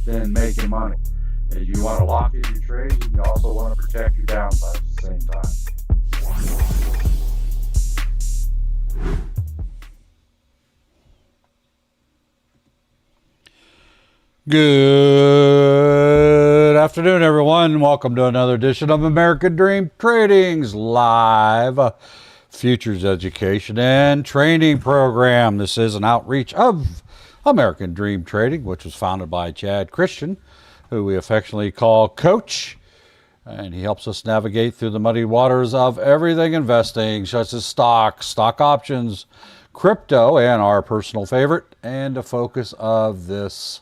than making money. And you want to lock in your trades, and you also want to protect your downsides at the same time. Good afternoon, everyone. Welcome to another edition of American Dream Trading's live futures education and training program. This is an outreach of American Dream Trading, which was founded by Chad Christian, who we affectionately call Coach. And he helps us navigate through the muddy waters of everything investing, such as stocks, stock options, crypto, and our personal favorite, and the focus of this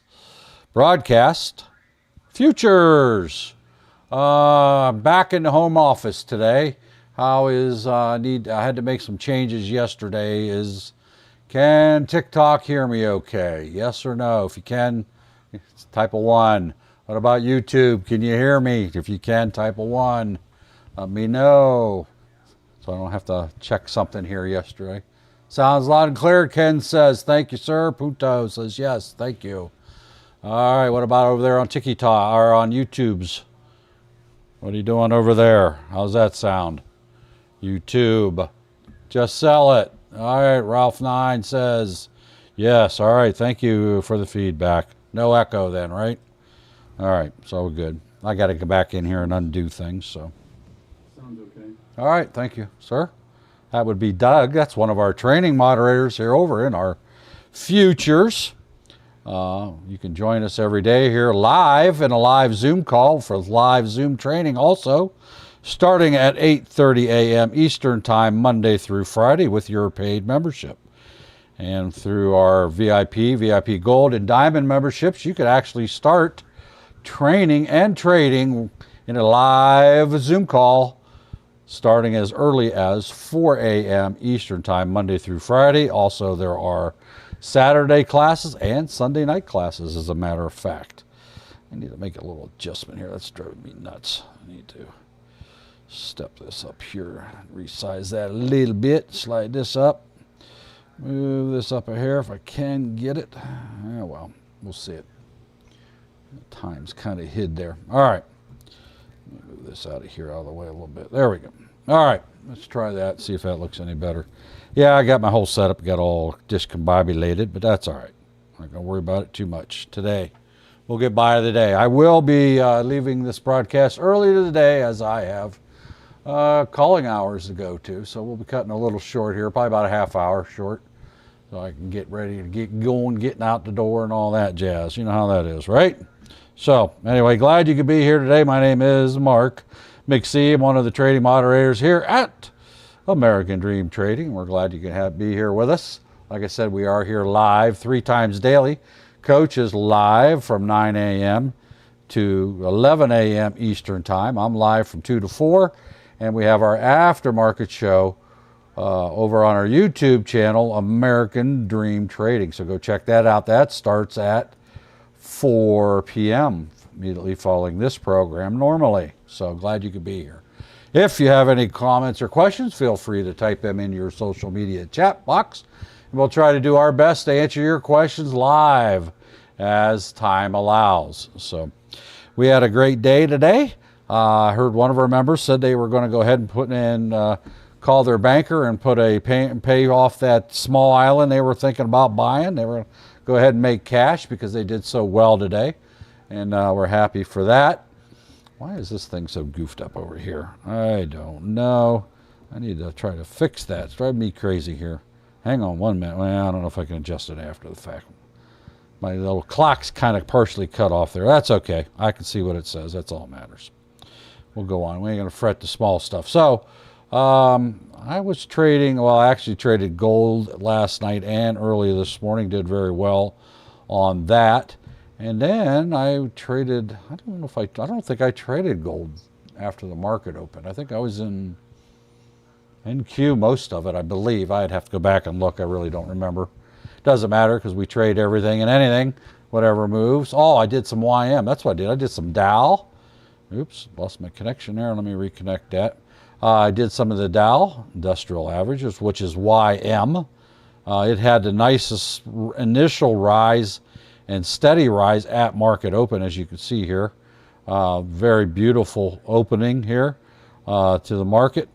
broadcast, futures. Back in the home office today. How is I had to make some changes yesterday. Can TikTok hear me okay? Yes or no? If you can, type a 1. What about YouTube? Can you hear me? If you can, type a 1. Let me know, so I don't have to check something here yesterday. Sounds loud and clear. Ken says, thank you, sir. Puto says, yes, thank you. All right, what about over there on TikTok or on YouTube's? What are you doing over there? How's that sound? YouTube, just sell it. All right, Ralph9 says, yes. All right, thank you for the feedback. No echo then, right? All right, so we're good. I got to go back in here and undo things, so. Sounds okay. All right, thank you, sir. That would be Doug. That's one of our training moderators here over in our futures. You can join us every day here live in a live Zoom call for live Zoom training also, starting at 8:30 a.m. Eastern Time, Monday through Friday with your paid membership. And through our VIP Gold, and Diamond memberships, you could actually start training and trading in a live Zoom call starting as early as 4 a.m. Eastern Time, Monday through Friday. Also, there are Saturday classes and Sunday night classes, as a matter of fact. I need to make a little adjustment here. That's driving me nuts. I need to step this up here, resize that a little bit, slide this up, move this up a hair if I can get it. Oh, well, we'll see it. The time's kind of hid there. All right. Let me move this out of here, out of the way a little bit. There we go. All right. Let's try that, see if that looks any better. Yeah, I got my whole setup, got all discombobulated, but that's all right. I'm not going to worry about it too much today. We'll get by the day. I will be leaving this broadcast early today, as I have calling hours to go to, so we'll be cutting a little short here, probably about a half hour short, so I can get ready to get going, getting out the door and all that jazz. You know how that is, right? So, anyway, glad you could be here today. My name is Mark McC. I'm one of the trading moderators here at American Dream Trading. We're glad you can be here with us. Like I said, we are here live 3 times daily. Coach is live from 9 a.m. to 11 a.m. Eastern Time. I'm live from 2 to 4. And we have our aftermarket show over on our YouTube channel, American Dream Trading. So go check that out. That starts at 4 p.m. immediately following this program normally. So glad you could be here. If you have any comments or questions, feel free to type them in your social media chat box. And we'll try to do our best to answer your questions live as time allows. So we had a great day today. I heard one of our members said they were going to go ahead and call their banker and put pay off that small island they were thinking about buying. They were going to go ahead and make cash because they did so well today. And we're happy for that. Why is this thing so goofed up over here? I don't know. I need to try to fix that. It's driving me crazy here. Hang on 1 minute. Well, I don't know if I can adjust it after the fact. My little clock's kind of partially cut off there. That's okay. I can see what it says. That's all that matters. We'll go on. We ain't going to fret the small stuff. So, I was trading, well, I actually traded gold last night and early this morning. Did very well on that. And then I traded, I don't think I traded gold after the market opened. I think I was in NQ most of it, I believe. I'd have to go back and look. I really don't remember. Doesn't matter because we trade everything and anything, whatever moves. Oh, I did some YM. That's what I did. I did some Dow. Oops, lost my connection there. Let me reconnect that. I did some of the Dow Industrial Averages, which is YM. It had the nicest initial rise and steady rise at market open, as you can see here. Very beautiful opening here to the market.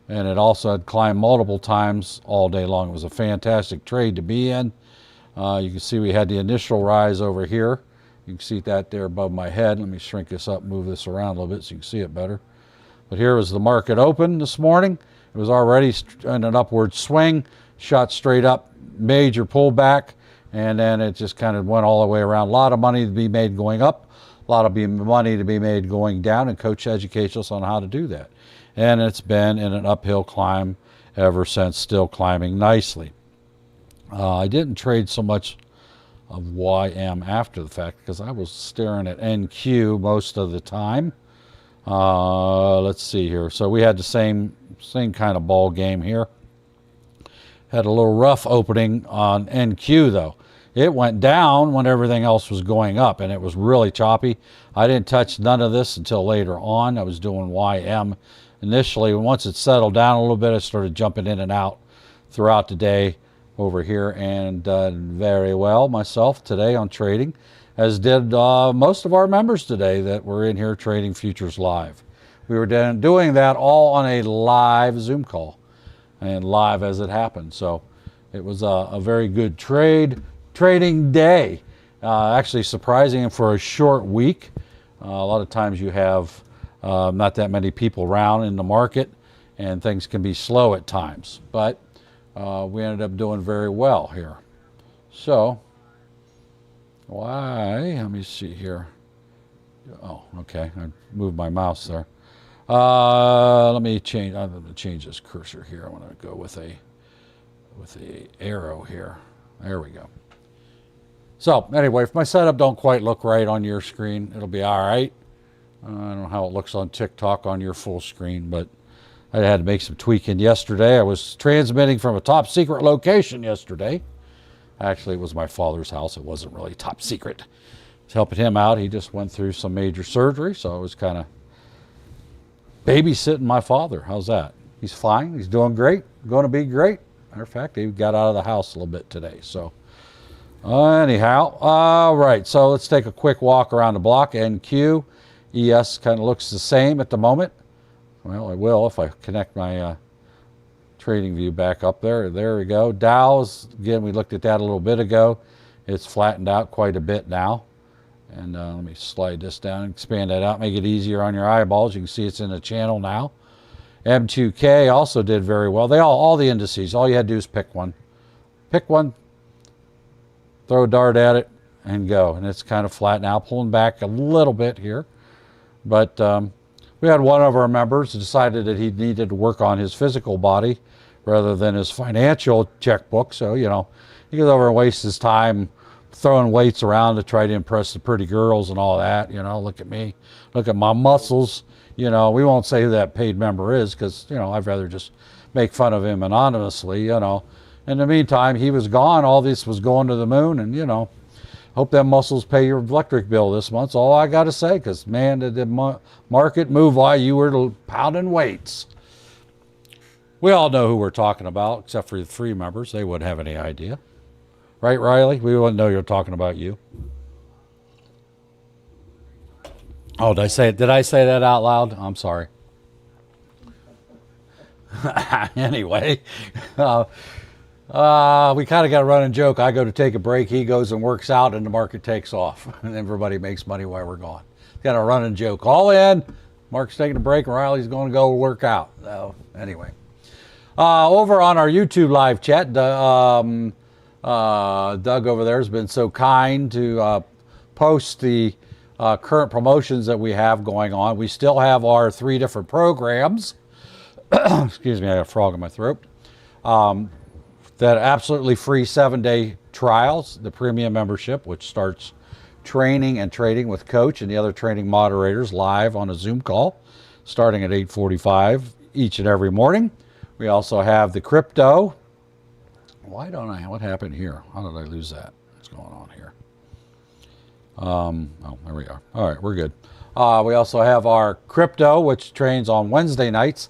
And it also had climbed multiple times all day long. It was a fantastic trade to be in. You can see we had the initial rise over here. You can see that there above my head. Let me shrink this up, move this around a little bit so you can see it better. But here was the market open this morning. It was already in an upward swing, shot straight up, major pullback, and then it just kind of went all the way around. A lot of money to be made going up, a lot of money to be made going down, and Coach educates us on how to do that. And it's been in an uphill climb ever since, still climbing nicely. I didn't trade so much of YM after the fact because I was staring at NQ most of the time. Let's see here. So we had the same kind of ball game here. Had a little rough opening on NQ though. It went down when everything else was going up, and it was really choppy. I didn't touch none of this until later on. I was doing YM initially. Once it settled down a little bit, I started jumping in and out throughout the day over here, and done very well myself today on trading, as did most of our members today that were in here trading futures live. We were doing that all on a live Zoom call, and live as it happened. So it was a very good trading day. Actually surprising for a short week. A lot of times you have not that many people around in the market, and things can be slow at times. But we ended up doing very well here. So, let me see here. Oh, okay, I moved my mouse there. Let me change. I'm going to change this cursor here. I want to go with a arrow here. There we go. So anyway, if my setup don't quite look right on your screen, it'll be all right. I don't know how it looks on TikTok on your full screen, but I had to make some tweaking yesterday. I was transmitting from a top secret location yesterday. Actually, it was my father's house. It wasn't really top secret. I was helping him out. He just went through some major surgery, so I was kind of babysitting my father. How's that? He's fine. He's doing great. Going to be great. Matter of fact, he got out of the house a little bit today. So anyhow, all right. So let's take a quick walk around the block. NQ, ES kind of looks the same at the moment. Well, I will if I connect my trading view back up there. There we go. Dow's, again, we looked at that a little bit ago. It's flattened out quite a bit now. And let me slide this down and expand that out, make it easier on your eyeballs. You can see it's in the channel now. M2K also did very well. They all the indices, all you had to do is pick one. Pick one, throw a dart at it, and go. And it's kind of flat now, pulling back a little bit here. But we had one of our members decided that he needed to work on his physical body rather than his financial checkbook. So, you know, he goes over and wastes his time throwing weights around to try to impress the pretty girls and all that. You know, look at me, look at my muscles. You know, we won't say who that paid member is because, you know, I'd rather just make fun of him anonymously, you know. In the meantime, he was gone. All this was going to the moon, and, you know, hope them muscles pay your electric bill this month. That's all I got to say, because, man, did the market move while you were pounding weights. We all know who we're talking about, except for the 3 members. They wouldn't have any idea. Right, Riley? We wouldn't know you're talking about you. Oh, did I say that out loud? I'm sorry. Anyway, we kind of got a running joke. I go to take a break, he goes and works out, and the market takes off. And everybody makes money while we're gone. Got a running joke. All in, Mark's taking a break, and Riley's going to go work out. So, anyway. Over on our YouTube live chat, Doug over there has been so kind to post the current promotions that we have going on. We still have our 3 different programs. Excuse me, I got a frog in my throat. That absolutely free 7-day trials, the premium membership, which starts training and trading with Coach and the other training moderators live on a Zoom call, starting at 8:45 each and every morning. We also have the crypto. What happened here? How did I lose that? What's going on here? Oh, there we are. All right, we're good. We also have our crypto, which trains on Wednesday nights.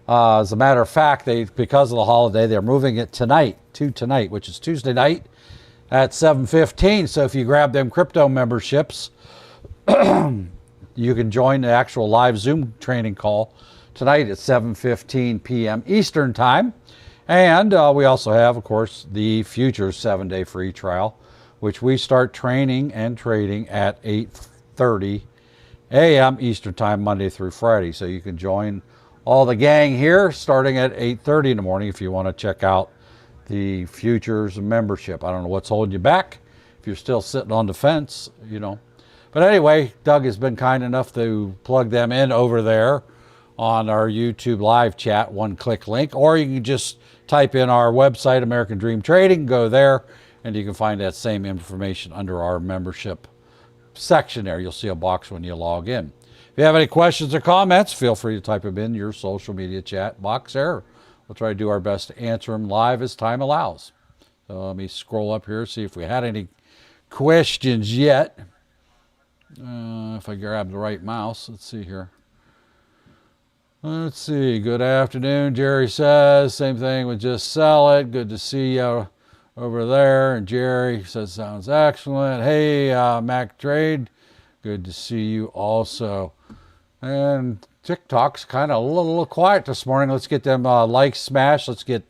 As a matter of fact, because of the holiday, they're moving it to tonight, which is Tuesday night. at 7:15. So if you grab them crypto memberships, you can join the actual live Zoom training call tonight at 7:15 p.m. Eastern Time. And we also have, of course, the Futures 7-day free trial, which we start training and trading at 8:30 a.m. Eastern Time, Monday through Friday. So you can join all the gang here starting at 8:30 in the morning if you want to check out the Futures membership. I don't know what's holding you back. If you're still sitting on the fence, you know. But anyway, Doug has been kind enough to plug them in over there on our YouTube live chat, one-click link, or you can just type in our website, American Dream Trading, go there, and you can find that same information under our membership section there. You'll see a box when you log in. If you have any questions or comments, feel free to type them in your social media chat box there. We'll try to do our best to answer them live as time allows. So let me scroll up here, see if we had any questions yet. If I grab the right mouse, let's see here. Let's see. Good afternoon, Jerry says. Same thing with just sell it. Good to see you over there. And Jerry says, sounds excellent. Hey, Mac Trade. Good to see you also. And TikTok's kind of a little quiet this morning. Let's get them likes smashed. Let's get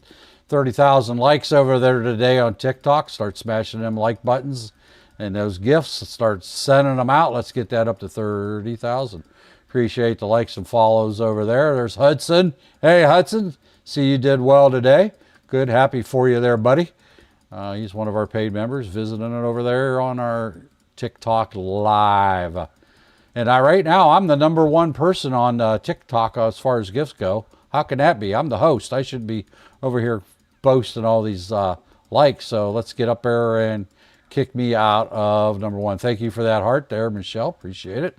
30,000 likes over there today on TikTok. Start smashing them like buttons and those gifts. Start sending them out. Let's get that up to 30,000. Appreciate the likes and follows over there. There's Hudson. Hey, Hudson. See you did well today. Good. Happy for you there, buddy. He's one of our paid members visiting it over there on our TikTok live. And right now, I'm the #1 person on TikTok as far as gifts go. How can that be? I'm the host. I should be over here boasting all these likes. So let's get up there and kick me out of #1. Thank you for that heart there, Michelle. Appreciate it.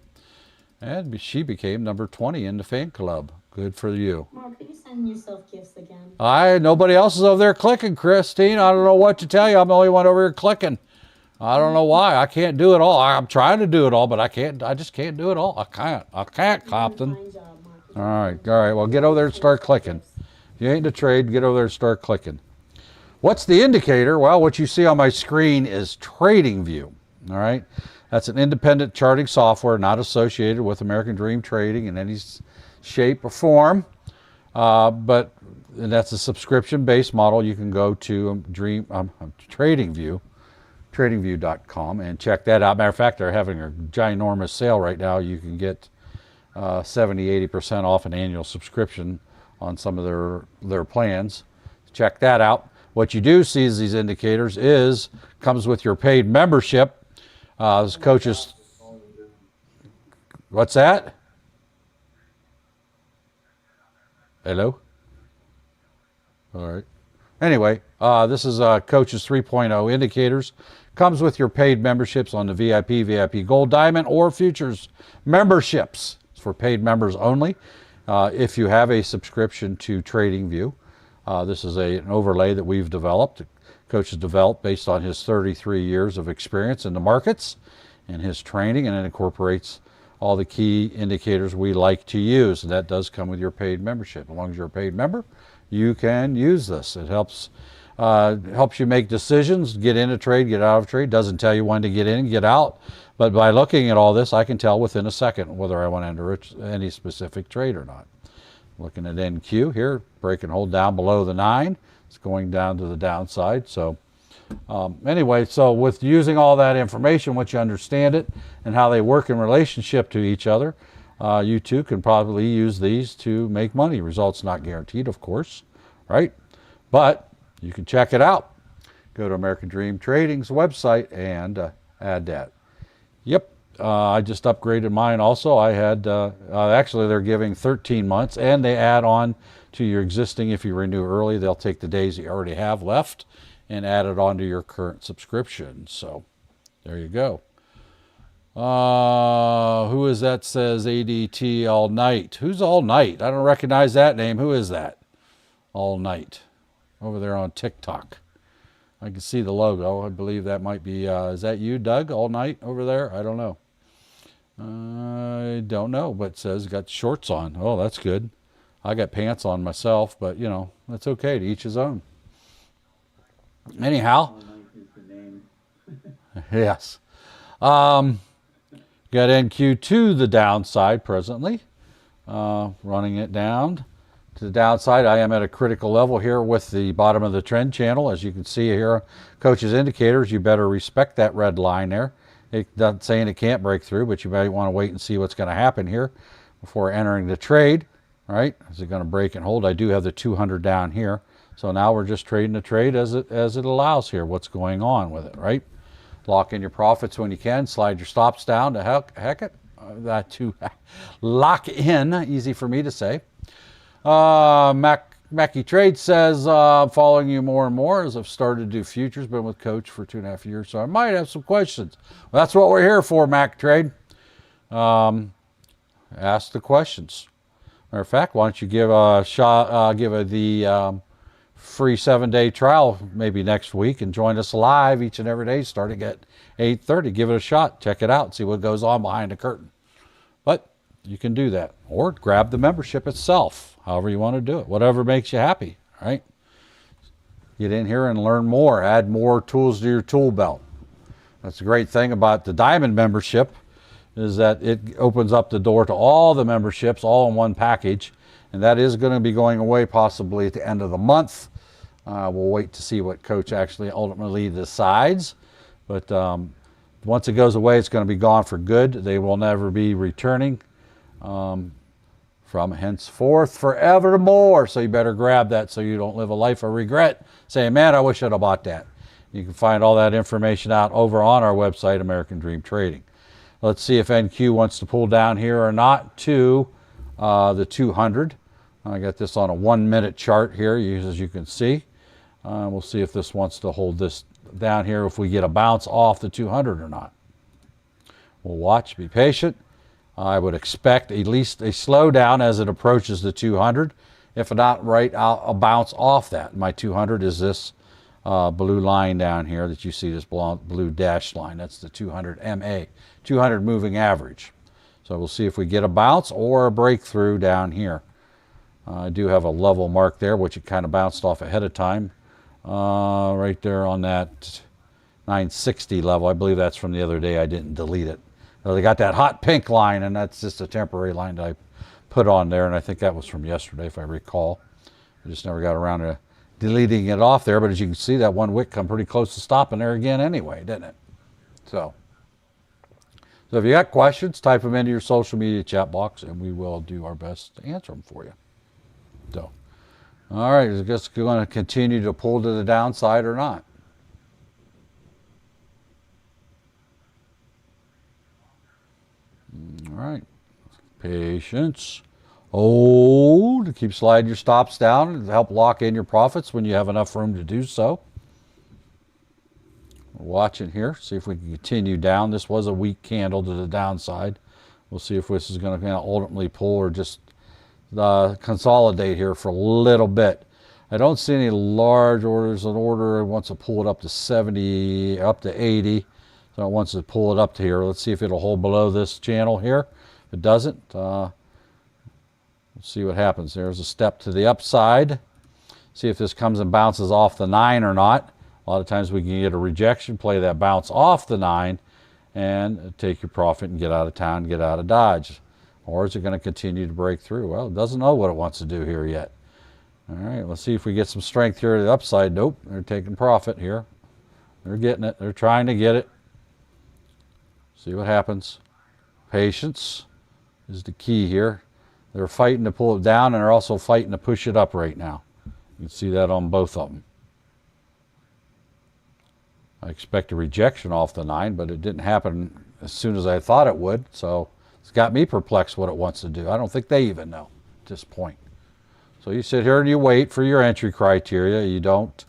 And she became #20 in the fan club. Good for you. Mark, could you send yourself gifts again? Nobody else is over there clicking, Christine. I don't know what to tell you. I'm the only one over here clicking. I don't know why. I can't do it all. I'm trying to do it all, but I can't. I just can't do it all. I can't, Compton. All right. Well, get over there and start clicking. If you ain't in the trade, get over there and start clicking. What's the indicator? Well, what you see on my screen is TradingView. All right. That's an independent charting software not associated with American Dream Trading in any shape or form. But that's a subscription-based model. You can go to TradingView, tradingview.com, and check that out. Matter of fact, they're having a ginormous sale right now. You can get 70-80% off an annual subscription on some of their plans. Check that out. What you do see as these indicators comes with your paid membership. As coaches, what's that? Hello? All right. Anyway, this is Coaches 3.0 indicators. Comes with your paid memberships on the VIP, VIP Gold, Diamond, or Futures memberships. It's for paid members only. If you have a subscription to TradingView, this is an overlay that we've developed. Coach has developed based on his 33 years of experience in the markets and his training, and it incorporates all the key indicators we like to use. And that does come with your paid membership. As long as you're a paid member, you can use this. It helps you make decisions, get in a trade, get out of a trade. Doesn't tell you when to get in, get out. But by looking at all this, I can tell within a second whether I want to enter any specific trade or not. Looking at NQ here, break and hold down below the 9. It's going down to the downside. So anyway, so with using all that information, once you understand it and how they work in relationship to each other, you too can probably use these to make money. Results not guaranteed, of course, right? But you can check it out. Go to American Dream Trading's website and add that. Yep, I just upgraded mine also. I had, actually they're giving 13 months and they add on to your existing. If you renew early, they'll take the days you already have left and add it onto your current subscription. So there you go. Who is that says ADT All Night? Who's All Night? I don't recognize that name. Who is that? All Night over there on TikTok. I can see the logo. I believe that might be, is that you, Doug, All Night over there? I don't know. I don't know, but it says got shorts on. Oh, that's good. I got pants on myself, but you know, that's okay, to each his own. Anyhow, Yes. Got NQ to the downside presently. Running it down to the downside. I am at a critical level here with the bottom of the trend channel. As you can see here, Coach's indicators, you better respect that red line there. It's not saying it can't break through, but you might want to wait and see what's going to happen here before entering the trade. All right, is it going to break and hold? I do have the 200 down here. So now we're just trading the trade as it allows here, what's going on with it, right? Lock in your profits when you can. Slide your stops down to heck it. That to lock in, easy for me to say. McC Trade says, following you more and more as I've started to do futures, been with Coach for 2.5 years, so I might have some questions. Well, that's what we're here for, McC Trade. Ask the questions. Matter of fact, why don't you give a shot, the free 7-day trial maybe next week and join us live each and every day starting at 8:30. Give it a shot. Check it out. See what goes on behind the curtain. But you can do that. Or grab the membership itself. However you want to do it. Whatever makes you happy. Right? Get in here and learn more. Add more tools to your tool belt. That's the great thing about the Diamond membership is that it opens up the door to all the memberships all in one package. And that is going to be going away possibly at the end of the month. We'll wait to see what Coach actually ultimately decides. But once it goes away, it's going to be gone for good. They will never be returning from henceforth forevermore. So you better grab that so you don't live a life of regret saying, man, I wish I'd have bought that. You can find all that information out over on our website, American Dream Trading. Let's see if NQ wants to pull down here or not to the 200. I got this on a 1-minute chart here, as you can see. We'll see if this wants to hold this down here, if we get a bounce off the 200 or not. We'll watch, be patient. I would expect at least a slowdown as it approaches the 200. If not, right, I'll bounce off that. My 200 is this blue line down here that you see, this blue dashed line. That's the 200 MA, 200 moving average. So we'll see if we get a bounce or a breakthrough down here. I do have a level mark there, which it kind of bounced off ahead of time. Right there on that 960 level. I believe that's from the other day. I didn't delete it. They got that hot pink line, and that's just a temporary line that I put on there, and I think that was from yesterday, if I recall. I just never got around to deleting it off there, but as you can see, that one wick come pretty close to stopping there again anyway, didn't it? So if you got questions, type them into your social media chat box, and we will do our best to answer them for you. So, all right, is it just going to continue to pull to the downside or not? All right, patience. Hold. Keep sliding your stops down to help lock in your profits when you have enough room to do so. We're watching here, see if we can continue down. This was a weak candle to the downside. We'll see if this is going to ultimately pull or just consolidate here for a little bit. I don't see any large orders. An order wants to pull it up to 70, up to 80. So it wants to pull it up to here. Let's see if it'll hold below this channel here. If it doesn't, let's see what happens. There's a step to the upside. See if this comes and bounces off the 9 or not. A lot of times we can get a rejection, play that bounce off the 9, and take your profit and get out of town, get out of Dodge. Or is it going to continue to break through? Well, it doesn't know what it wants to do here yet. All right, let's see if we get some strength here to the upside. Nope, they're taking profit here. They're getting it. They're trying to get it. See what happens. Patience is the key here. They're fighting to pull it down, and they're also fighting to push it up right now. You can see that on both of them. I expect a rejection off the 9, but it didn't happen as soon as I thought it would. So it's got me perplexed what it wants to do. I don't think they even know at this point. So you sit here and you wait for your entry criteria. You don't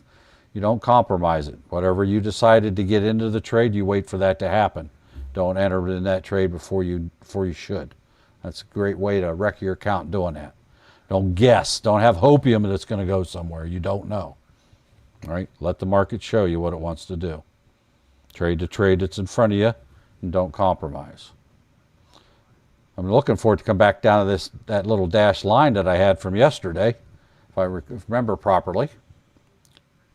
compromise it. Whatever you decided to get into the trade, you wait for that to happen. Don't enter in that trade before you should. That's a great way to wreck your account doing that. Don't guess. Don't have hopium that it's going to go somewhere. You don't know. All right? Let the market show you what it wants to do. Trade the trade that's in front of you, and don't compromise. I'm looking for it to come back down to that little dashed line that I had from yesterday, if I remember properly.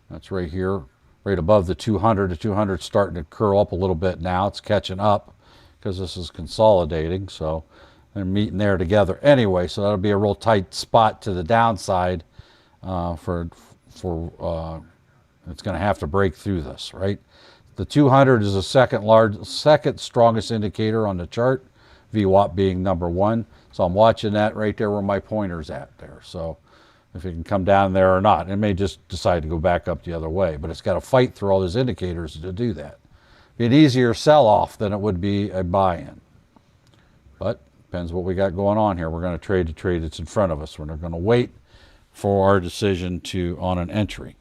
That's right here, right above the 200. The 200 is starting to curl up a little bit now. It's catching up because this is consolidating, so they're meeting there together anyway. So that'll be a real tight spot to the downside for it's going to have to break through this, right? The 200 is the second strongest indicator on the chart, VWAP being number one. So I'm watching that right there where my pointer's at there. So if it can come down there or not, it may just decide to go back up the other way, but it's got to fight through all those indicators to do that. Be an easier sell-off than it would be a buy-in. But depends what we got going on here. We're going to trade the trade that's in front of us. We're not going to wait for our decision on an entry.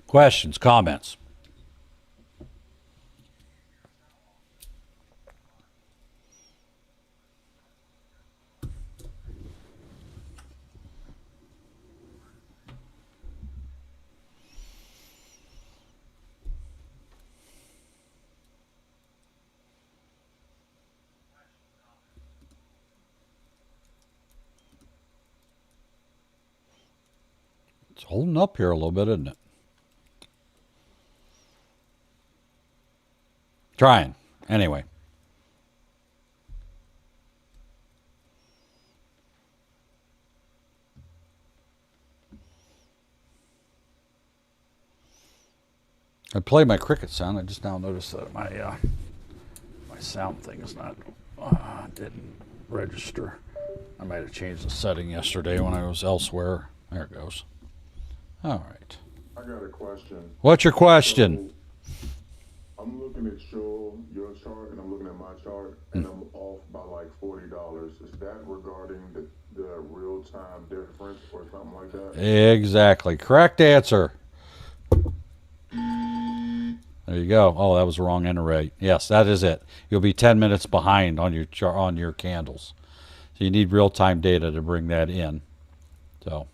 Questions, comments? It's holding up here a little bit, isn't it? Trying. Anyway. I play my cricket sound. I just now noticed that my sound thing is not didn't register. I might have changed the setting yesterday when I was elsewhere. There it goes. All right. I got a question. What's your question? So, I'm looking at your chart and I'm looking at my chart and I'm off by like $40. Is that regarding the real time difference or something like that? Exactly. Correct answer. There you go. Oh, that was the wrong enter rate. Yes, that is it. You'll be 10 minutes behind on your candles. So you need real-time data to bring that in. So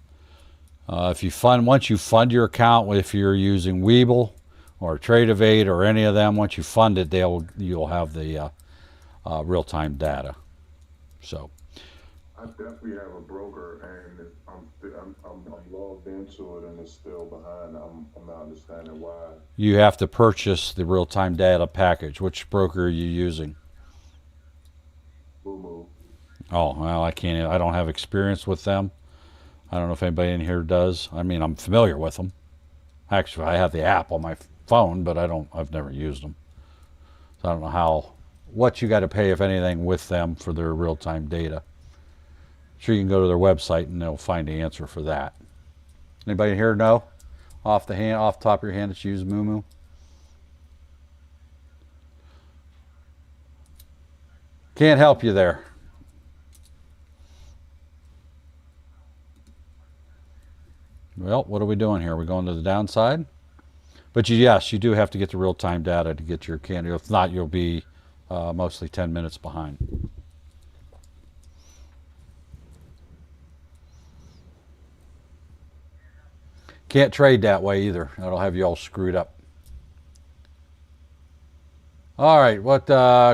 once you fund your account, if you're using Webull or Trade-Evade or any of them, once you fund it, you'll have the real-time data. So I definitely have a broker and I'm logged into it and it's still behind. I'm not understanding why. you have to purchase the real-time data package. Which broker are you using? Boo-boo. Oh, well, I don't have experience with them. I don't know if anybody in here does. I mean, I'm familiar with them. Actually, I have the app on my phone, but I've never used them. So I don't know what you got to pay, if anything, with them for their real-time data. Sure, you can go to their website and they'll find the answer for that. Anybody here know? Off the top of your hand, that's used Moo. Can't help you there. Well, what are we doing here? Are we going to the downside? But yes, you do have to get the real-time data to get your candle. If not, you'll be mostly 10 minutes behind. Can't trade that way either. That'll have you all screwed up. All right, what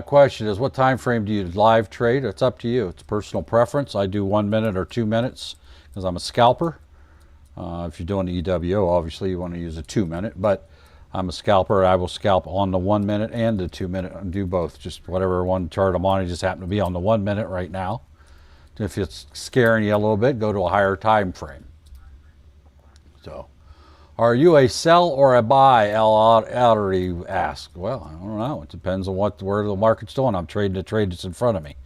question is, what time frame do you live trade? It's up to you. It's personal preference. I do 1 minute or 2 minutes because I'm a scalper. If you're doing the EWO, obviously you want to use a 2 minute, but I'm a scalper. I will scalp on the 1 minute and the 2 minute and do both. Just whatever one chart I'm on, I just happen to be on the 1 minute right now. If it's scaring you a little bit, go to a higher time frame. So, are you a sell or a buy? Ellery asked. Well, I don't know. It depends on where the market's doing. I'm trading the trade that's in front of me.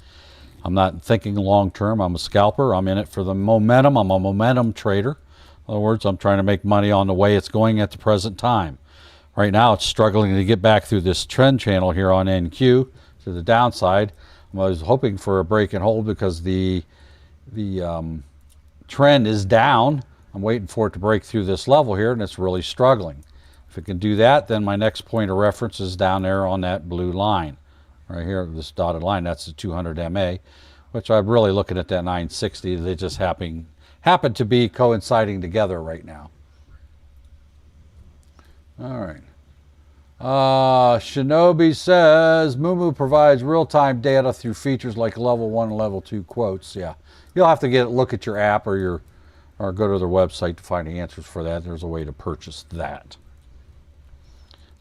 I'm not thinking long term. I'm a scalper. I'm in it for the momentum. I'm a momentum trader. In other words, I'm trying to make money on the way it's going at the present time. Right now, it's struggling to get back through this trend channel here on NQ to the downside. I was hoping for a break and hold because the trend is down. I'm waiting for it to break through this level here, and it's really struggling. If it can do that, then my next point of reference is down there on that blue line. Right here, this dotted line, that's the 200 MA, which I'm really looking at that 960. They just happen to be coinciding together right now. All right. Shinobi says Mumu provides real-time data through features like level 1 and level 2 quotes. Yeah, you'll have to look at your app or go to their website to find the answers for that. There's a way to purchase that.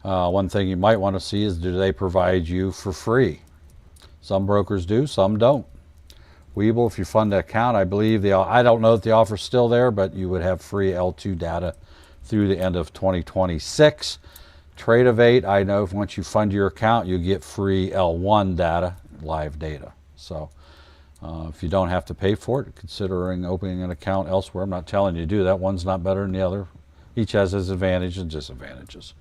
One thing you might want to see is, do they provide you for free? Some brokers do, some don't. Webull, if you fund an account, I believe I don't know if the offer's still there, but you would have free L2 data through the end of 2026. Tradeovate, I know if once you fund your account, you get free L1 data, live data. So if you don't have to pay for it, considering opening an account elsewhere, I'm not telling you to do that. One's not better than the other. Each has its advantages and disadvantages.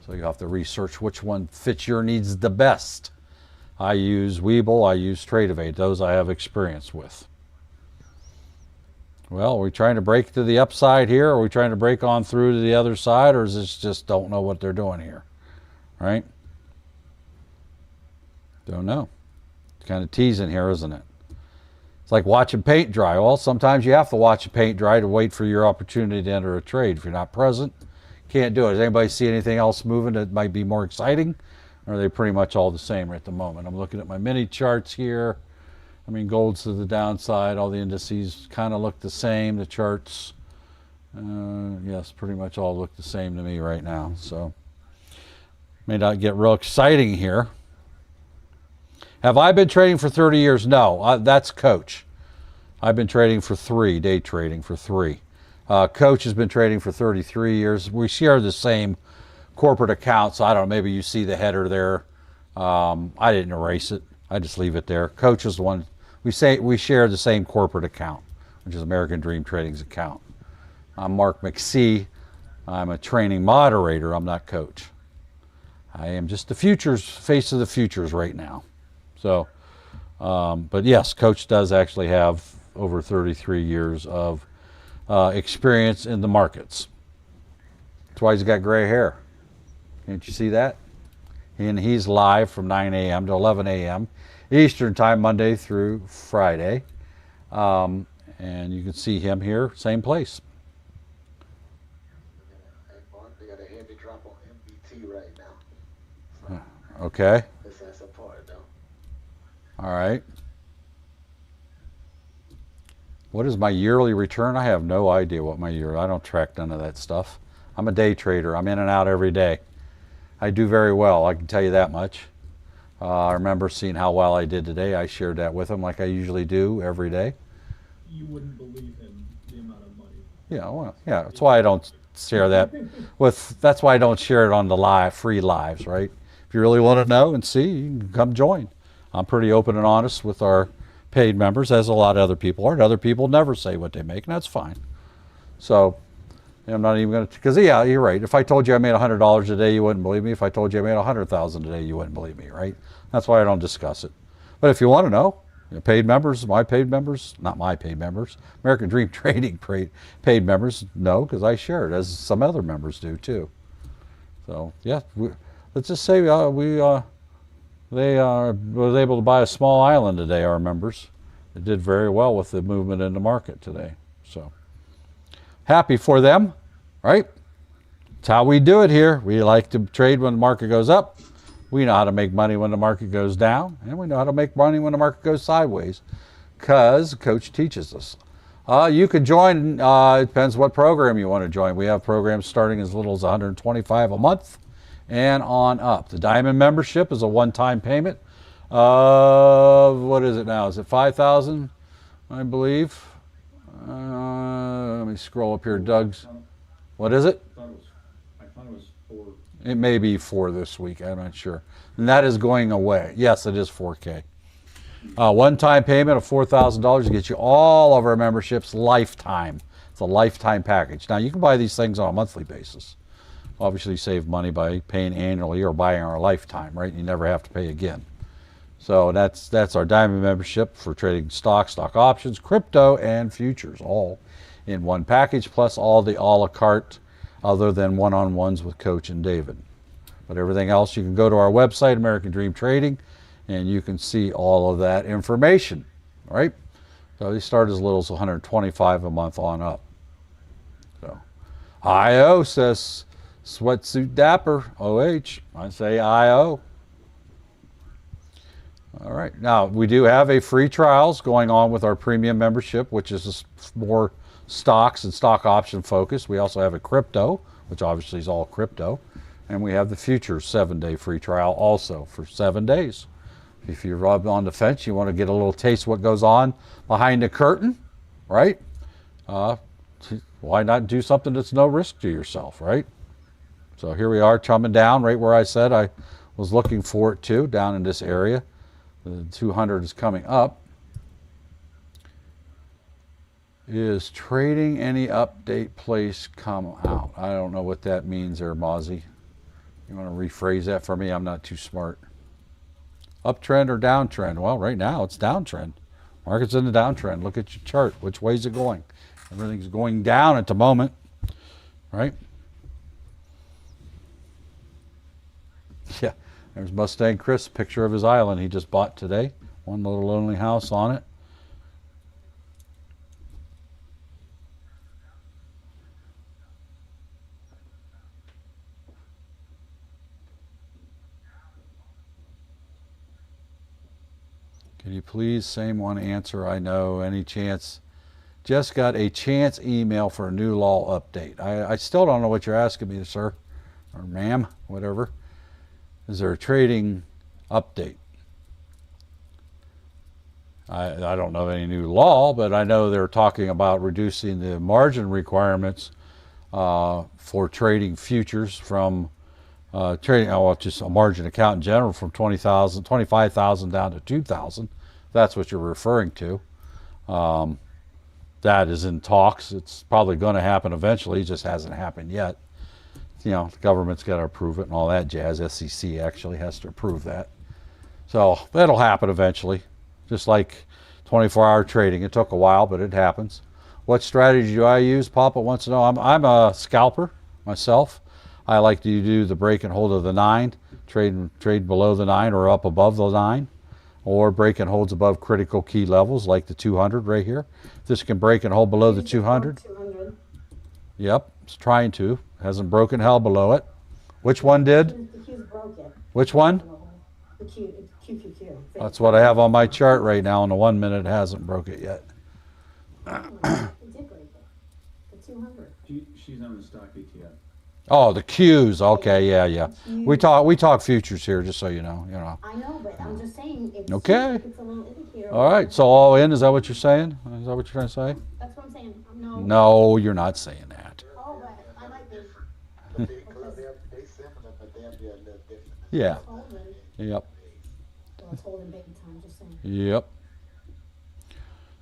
So you have to research which one fits your needs the best. I use Webull, I use Tradeovate. Those I have experience with. Well, are we trying to break to the upside here? Are we trying to break on through to the other side? Or is this just don't know what they're doing here? Right? Don't know. It's kind of teasing here, isn't it? It's like watching paint dry. Well, sometimes you have to watch the paint dry to wait for your opportunity to enter a trade. If you're not present, can't do it. Does anybody see anything else moving that might be more exciting? Or are they pretty much all the same at the moment? I'm looking at my mini charts here. I mean, gold's to the downside. All the indices kind of look the same. The charts, yes, pretty much all look the same to me right now. So, may not get real exciting here. Have I been trading for 30 years? No, that's Coach. I've been trading for 3, day trading for 3. Coach has been trading for 33 years. We share the same corporate account, so I don't know, maybe you see the header there. I didn't erase it. I just leave it there. Coach is the one, we share the same corporate account, which is American Dream Trading's account. I'm Mark McC. I'm a training moderator. I'm not Coach. I am just the face of the futures right now. So, but yes, Coach does actually have over 33 years of experience in the markets. That's why he's got gray hair. Can't you see that? And he's live from 9 a.m. to 11 a.m. Eastern time, Monday through Friday. And you can see him here, same place. They got a heavy drop on MBT right now. Okay. That's a part though. All right. What is my yearly return? I have no idea what my I don't track none of that stuff. I'm a day trader. I'm in and out every day. I do very well, I can tell you that much. I remember seeing how well I did today. I shared that with him like I usually do every day. You wouldn't believe in the amount of money. Yeah, well, yeah, that's why I don't share that that's why I don't share it on the free lives, right? If you really want to know and see, you can come join. I'm pretty open and honest with our paid members, as a lot of other people are. And other people never say what they make, and that's fine. So, I'm not even going to, because yeah, you're right. If I told you I made $100 a day, you wouldn't believe me. If I told you I made $100,000 a day, you wouldn't believe me, right? That's why I don't discuss it. But if you want to know, paid members, my paid members, not my paid members, American Dream Trading paid members, no, because I share it, as some other members do too. So yeah, let's just say they was able to buy a small island today, our members. They did very well with the movement in the market today. So happy for them, right? It's how we do it here. We like to trade when the market goes up. We know how to make money when the market goes down, and we know how to make money when the market goes sideways, because Coach teaches us. You can join, it depends what program you want to join. We have programs starting as little as $125 a month and on up. The Diamond membership is a one-time payment of, what is it now? Is it $5,000, I believe? Let me scroll up here. Doug's, what is it? I thought it was 4. It may be 4 this week, I'm not sure. And that is going away. Yes, it is 4K. One-time payment of $4,000 to get you all of our memberships lifetime. It's a lifetime package. Now, you can buy these things on a monthly basis. Obviously, you save money by paying annually or buying our lifetime, right? You never have to pay again. So that's our Diamond membership for trading stocks, stock options, crypto, and futures, all in one package, plus all the a la carte, other than one-on-ones with Coach and David. But everything else, you can go to our website, American Dream Trading, and you can see all of that information, all right? So they start as little as $125 a month on up. So IO says Sweatsuit Dapper, OH. I say IO. All right. Now, we do have a free trials going on with our premium membership, which is more stocks and stock option focused. We also have a crypto, which obviously is all crypto. And we have the futures 7-day free trial also for 7 days. If you're on the fence, you want to get a little taste of what goes on behind the curtain, right? Why not do something that's no risk to yourself, right? So here we are chumming down right where I said I was looking for it to, down in this area. The 200 is coming up. Is trading any update place come out? I don't know what that means there, Mozzie. You want to rephrase that for me? I'm not too smart. Uptrend or downtrend? Well, right now it's downtrend. Market's in the downtrend. Look at your chart. Which way is it going? Everything's going down at the moment, right? Yeah, there's Mustang Chris, picture of his island he just bought today. One little lonely house on it. Can you please, same one answer, I know, any chance? Just got a chance email for a new law update. I still don't know what you're asking me, sir, or ma'am, whatever. Is there a trading update? I don't know any new law, but I know they're talking about reducing the margin requirements for trading futures from trading, just a margin account in general, from 20,000, 25,000 down to 2,000. That's what you're referring to. That is in talks. It's probably going to happen eventually. It just hasn't happened yet. You know, the government's got to approve it and all that jazz. SEC actually has to approve that. So that'll happen eventually. Just like 24-hour trading. It took a while, but it happens. What strategy do I use? Papa wants to know. I'm a scalper myself. I like to do the break and hold of the 9, trade below the 9 or up above the 9, or break and holds above critical key levels like the 200 right here. This can break and hold below the 200. 200. Yep, it's trying to. Hasn't broken hell below it. Which one did? The Q's broke it. Which one? The QQQ. That's what I have on my chart right now. On the 1 minute, it hasn't broke it yet. It did break it. The 200. She's on the stock ETF. Oh, the Q's. Okay, yeah. We talk futures here, just so you know. I know, but I'm just saying it's Okay. It's a little indicator. All right. So all in. Is that what you're saying? Is that what you're trying to say? That's what I'm saying. No. No, you're not saying that. Oh, but I like this. Because they're similar, but they'll be a little different. Yeah. It's holding. Yep. Well, it's holding big time. Just saying. Yep.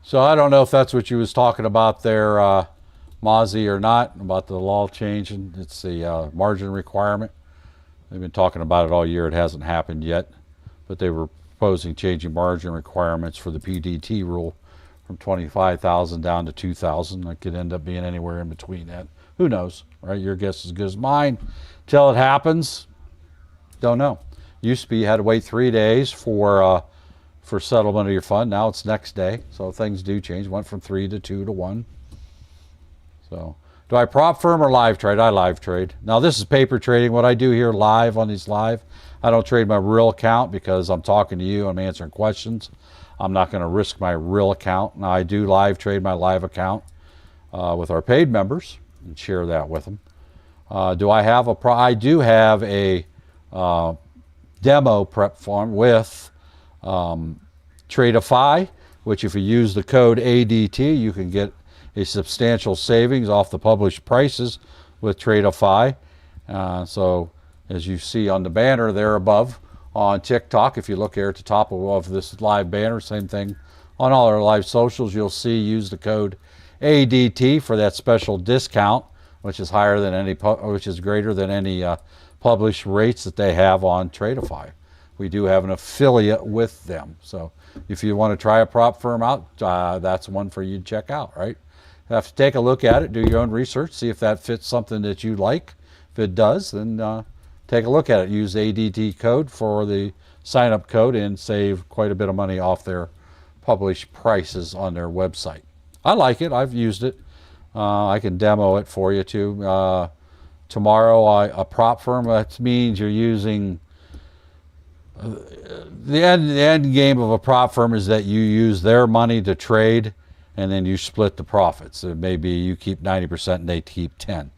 So I don't know if that's what you was talking about there, Mozzie, or not, about the law changing. It's the margin requirement. They've been talking about it all year. It hasn't happened yet, but they were proposing changing margin requirements for the PDT rule from 25,000 down to 2,000. It could end up being anywhere in between that. Who knows, right? Your guess is as good as mine. Till it happens, don't know. Used to be you had to wait 3 days for settlement of your fund. Now it's next day, so things do change. Went from 3 to 2 to 1. So, do I prop firm or live trade? I live trade. Now this is paper trading. What I do here live on these live, I don't trade my real account because I'm talking to you. I'm answering questions. I'm not going to risk my real account. Now I do live trade my live account with our paid members and share that with them. Do I have a I do have a demo prep form with Tradeify, which if you use the code ADT, you can get a substantial savings off the published prices with Tradeify. So as you see on the banner there above on TikTok, if you look here at the top of this live banner, same thing on all our live socials, you'll see use the code ADT for that special discount, which is higher than any, which is greater than any published rates that they have on Tradeify. We do have an affiliate with them. So if you want to try a prop firm out, that's one for you to check out, right? You have to take a look at it, do your own research, see if that fits something that you like. If it does, then take a look at it. Use ADT code for the sign-up code and save quite a bit of money off their published prices on their website. I like it. I've used it. I can demo it for you too. tomorrow a prop firm. That means you're using the end game of a prop firm is that you use their money to trade, and then you split the profits. So maybe you keep 90% and they keep 10.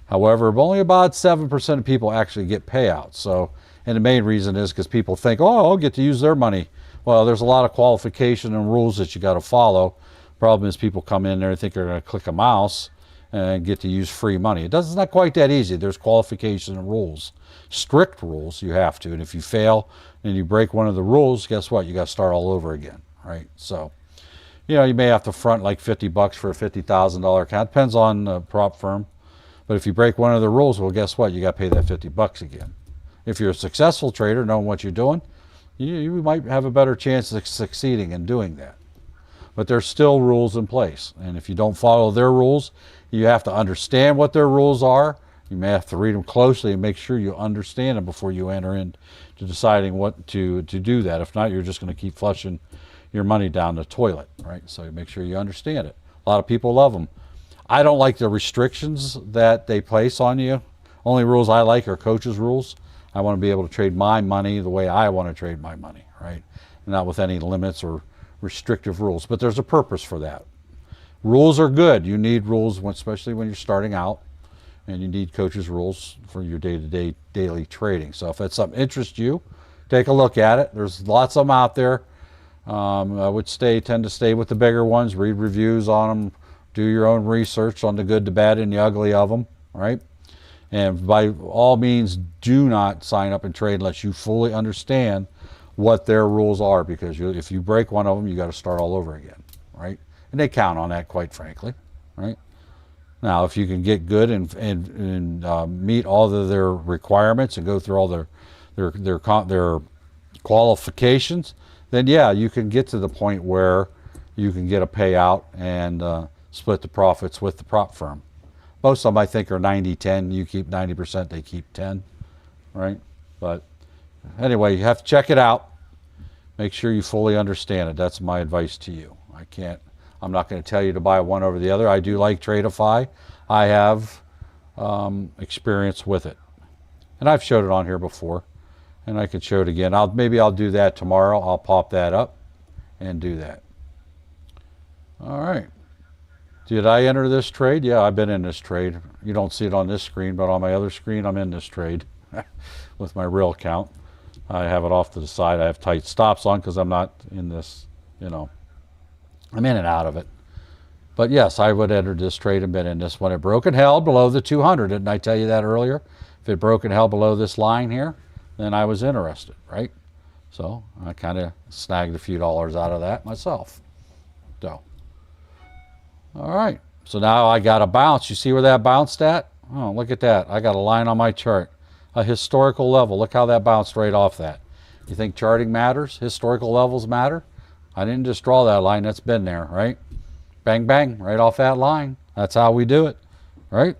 However, only about 7% of people actually get payouts. So, and the main reason is because people think, oh, I'll get to use their money. Well, there's a lot of qualification and rules that you got to follow. Problem is people come in there and think they're going to click a mouse and get to use free money. It's not quite that easy. There's qualification and rules. Strict rules, you have to. And if you fail and you break one of the rules, guess what? You got to start all over again, right? So, you know, you may have to front like $50 for a $50,000 account. Depends on the prop firm. But if you break one of the rules, well, guess what? You got to pay that $50 again. If you're a successful trader, knowing what you're doing, you might have a better chance of succeeding in doing that. But there's still rules in place. And if you don't follow their rules, you have to understand what their rules are. You may have to read them closely and make sure you understand them before you enter into deciding what to do that. If not, you're just going to keep flushing your money down the toilet, right? So make sure you understand it. A lot of people love them. I don't like the restrictions that they place on you. Only rules I like are coach's rules. I want to be able to trade my money the way I want to trade my money, right? Not with any limits or restrictive rules. But there's a purpose for that. Rules are good. You need rules, especially when you're starting out, and you need coach's rules for your day-to-day daily trading. So if that's something that interests you, take a look at it. There's lots of them out there. I would tend to stay with the bigger ones, read reviews on them, do your own research on the good, the bad, and the ugly of them, right? And by all means, do not sign up and trade unless you fully understand what their rules are, because if you break one of them, you got to start all over again, right? And they count on that, quite frankly, right? Now, if you can get good and meet all of their requirements and go through all their qualifications, then yeah, you can get to the point where you can get a payout and split the profits with the prop firm. Most of them, I think, are 90-10. You keep 90%, they keep 10, right? But anyway, you have to check it out. Make sure you fully understand it. That's my advice to you. I'm not going to tell you to buy one over the other. I do like Tradeify. I have experience with it. And I've showed it on here before. And I could show it again. Maybe I'll do that tomorrow. I'll pop that up and do that. All right. Did I enter this trade? Yeah, I've been in this trade. You don't see it on this screen, but on my other screen, I'm in this trade with my real account. I have it off to the side. I have tight stops on because I'm not in this, you know. I'm in and out of it. But yes, I would enter this trade and been in this when it broke and held below the 200. Didn't I tell you that earlier? If it broke and held below this line here, then I was interested, right? So I kind of snagged a few dollars out of that myself. So, all right. So now I got a bounce. You see where that bounced at? Oh, look at that. I got a line on my chart. A historical level. Look how that bounced right off that. You think charting matters? Historical levels matter? I didn't just draw that line. That's been there, right? Bang, bang, right off that line. That's how we do it, right?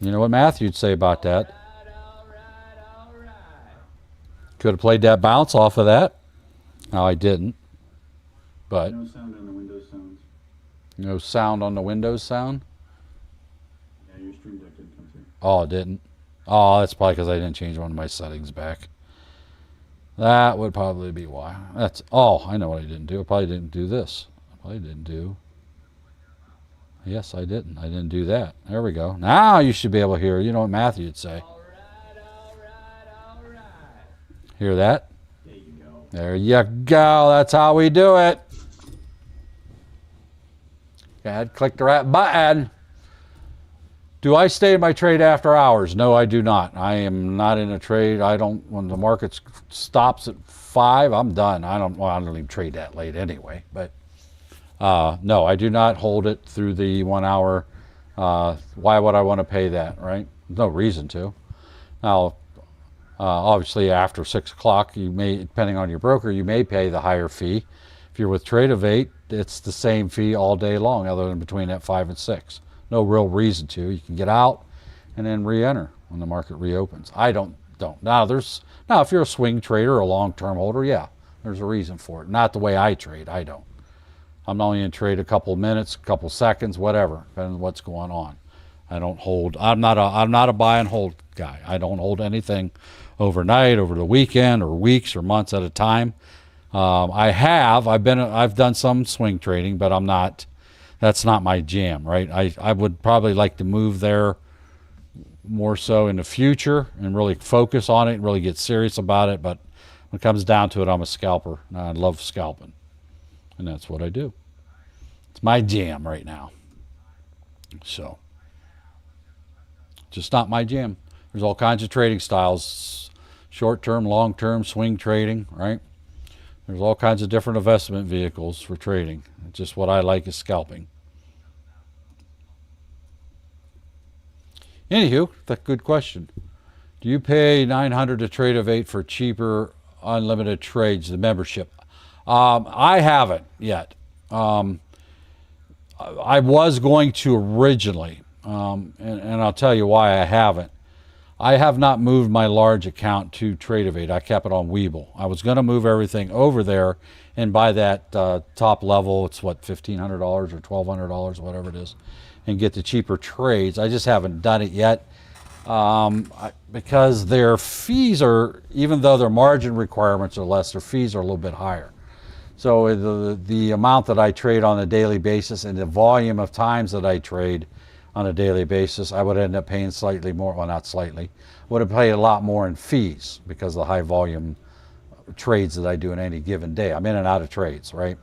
You know what Matthew'd say about that. Could have played that bounce off of that. No, I didn't. But No sound on the Windows sounds. no sound on the Windows sound? Yeah, your stream deck didn't come through. Oh, it didn't. Oh, that's probably because I didn't change one of my settings back. That would probably be why. I know what I didn't do. I probably didn't do this. I probably didn't do. Yes, I didn't. I didn't do that. There we go. Now you should be able to hear. You know what Matthew would say. All right. Hear that? There you go. There you go. That's how we do it. Go ahead, click the right button. Do I stay in my trade after hours? No, I do not. I am not in a trade. When the market stops at 5, I'm done. I don't even trade that late anyway. But no, I do not hold it through the 1 hour. Why would I want to pay that, right? No reason to. Now, obviously after 6 o'clock, you may, depending on your broker, you may pay the higher fee. If you're with Tradeivate, it's the same fee all day long, other than between that 5 and 6. No real reason to. You can get out and then re-enter when the market reopens. I don't. Now if you're a swing trader or a long-term holder, yeah, there's a reason for it. Not the way I trade. I don't. I'm only in trade a couple minutes, a couple seconds, whatever, depending on what's going on. I don't hold. I'm not a buy and hold guy. I don't hold anything overnight, over the weekend, or weeks or months at a time. I've done some swing trading, but I'm not. That's not my jam, right? I would probably like to move there more so in the future and really focus on it and really get serious about it. But when it comes down to it, I'm a scalper. And I love scalping, and that's what I do. It's my jam right now. So, just not my jam. There's all kinds of trading styles, short-term, long-term, swing trading, right? There's all kinds of different investment vehicles for trading. Just what I like is scalping. Anywho, that's a good question. Do you pay $900 to trade of 8 for cheaper unlimited trades, the membership? I haven't yet. I was going to originally, and I'll tell you why I haven't. I have not moved my large account to Tradeovate. I kept it on Webull. I was going to move everything over there and buy that top level. It's what, $1,500 or $1,200, whatever it is, and get the cheaper trades. I just haven't done it yet because their fees are, even though their margin requirements are less, their fees are a little bit higher. So the amount that I trade on a daily basis and the volume of times that I trade on a daily basis, I would end up paying slightly more. Well, not slightly. Would have paid a lot more in fees because of the high volume trades that I do in any given day. I'm in and out of trades, right?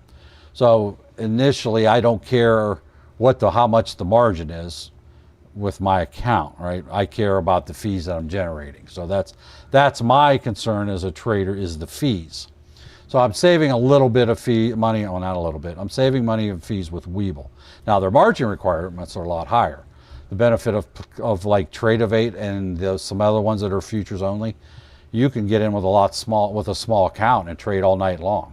So initially, I don't care how much the margin is with my account, right? I care about the fees that I'm generating. So that's my concern as a trader, is the fees. So I'm saving a little bit of money. Well, not a little bit. I'm saving money in fees with Webull. Now their margin requirements are a lot higher. The benefit of like Tradeovate and some other ones that are futures only, you can get in with a small account and trade all night long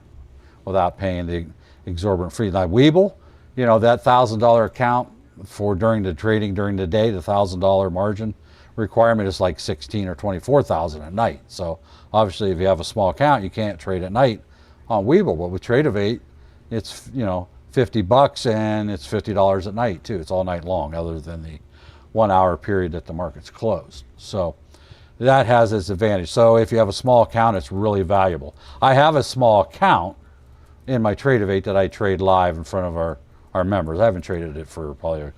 without paying the exorbitant fees. Now Webull, that $1,000 account for during the day, the $1,000 margin requirement is like 16 or 24,000 a night. So obviously, if you have a small account, you can't trade at night on Webull. But with Tradeovate, it's $50 and it's $50 at night too. It's all night long, other than the 1 hour period that the market's closed. So that has its advantage. So if you have a small account, it's really valuable. I have a small account in my Tradeovate that I trade live in front of our members. I haven't traded it for probably a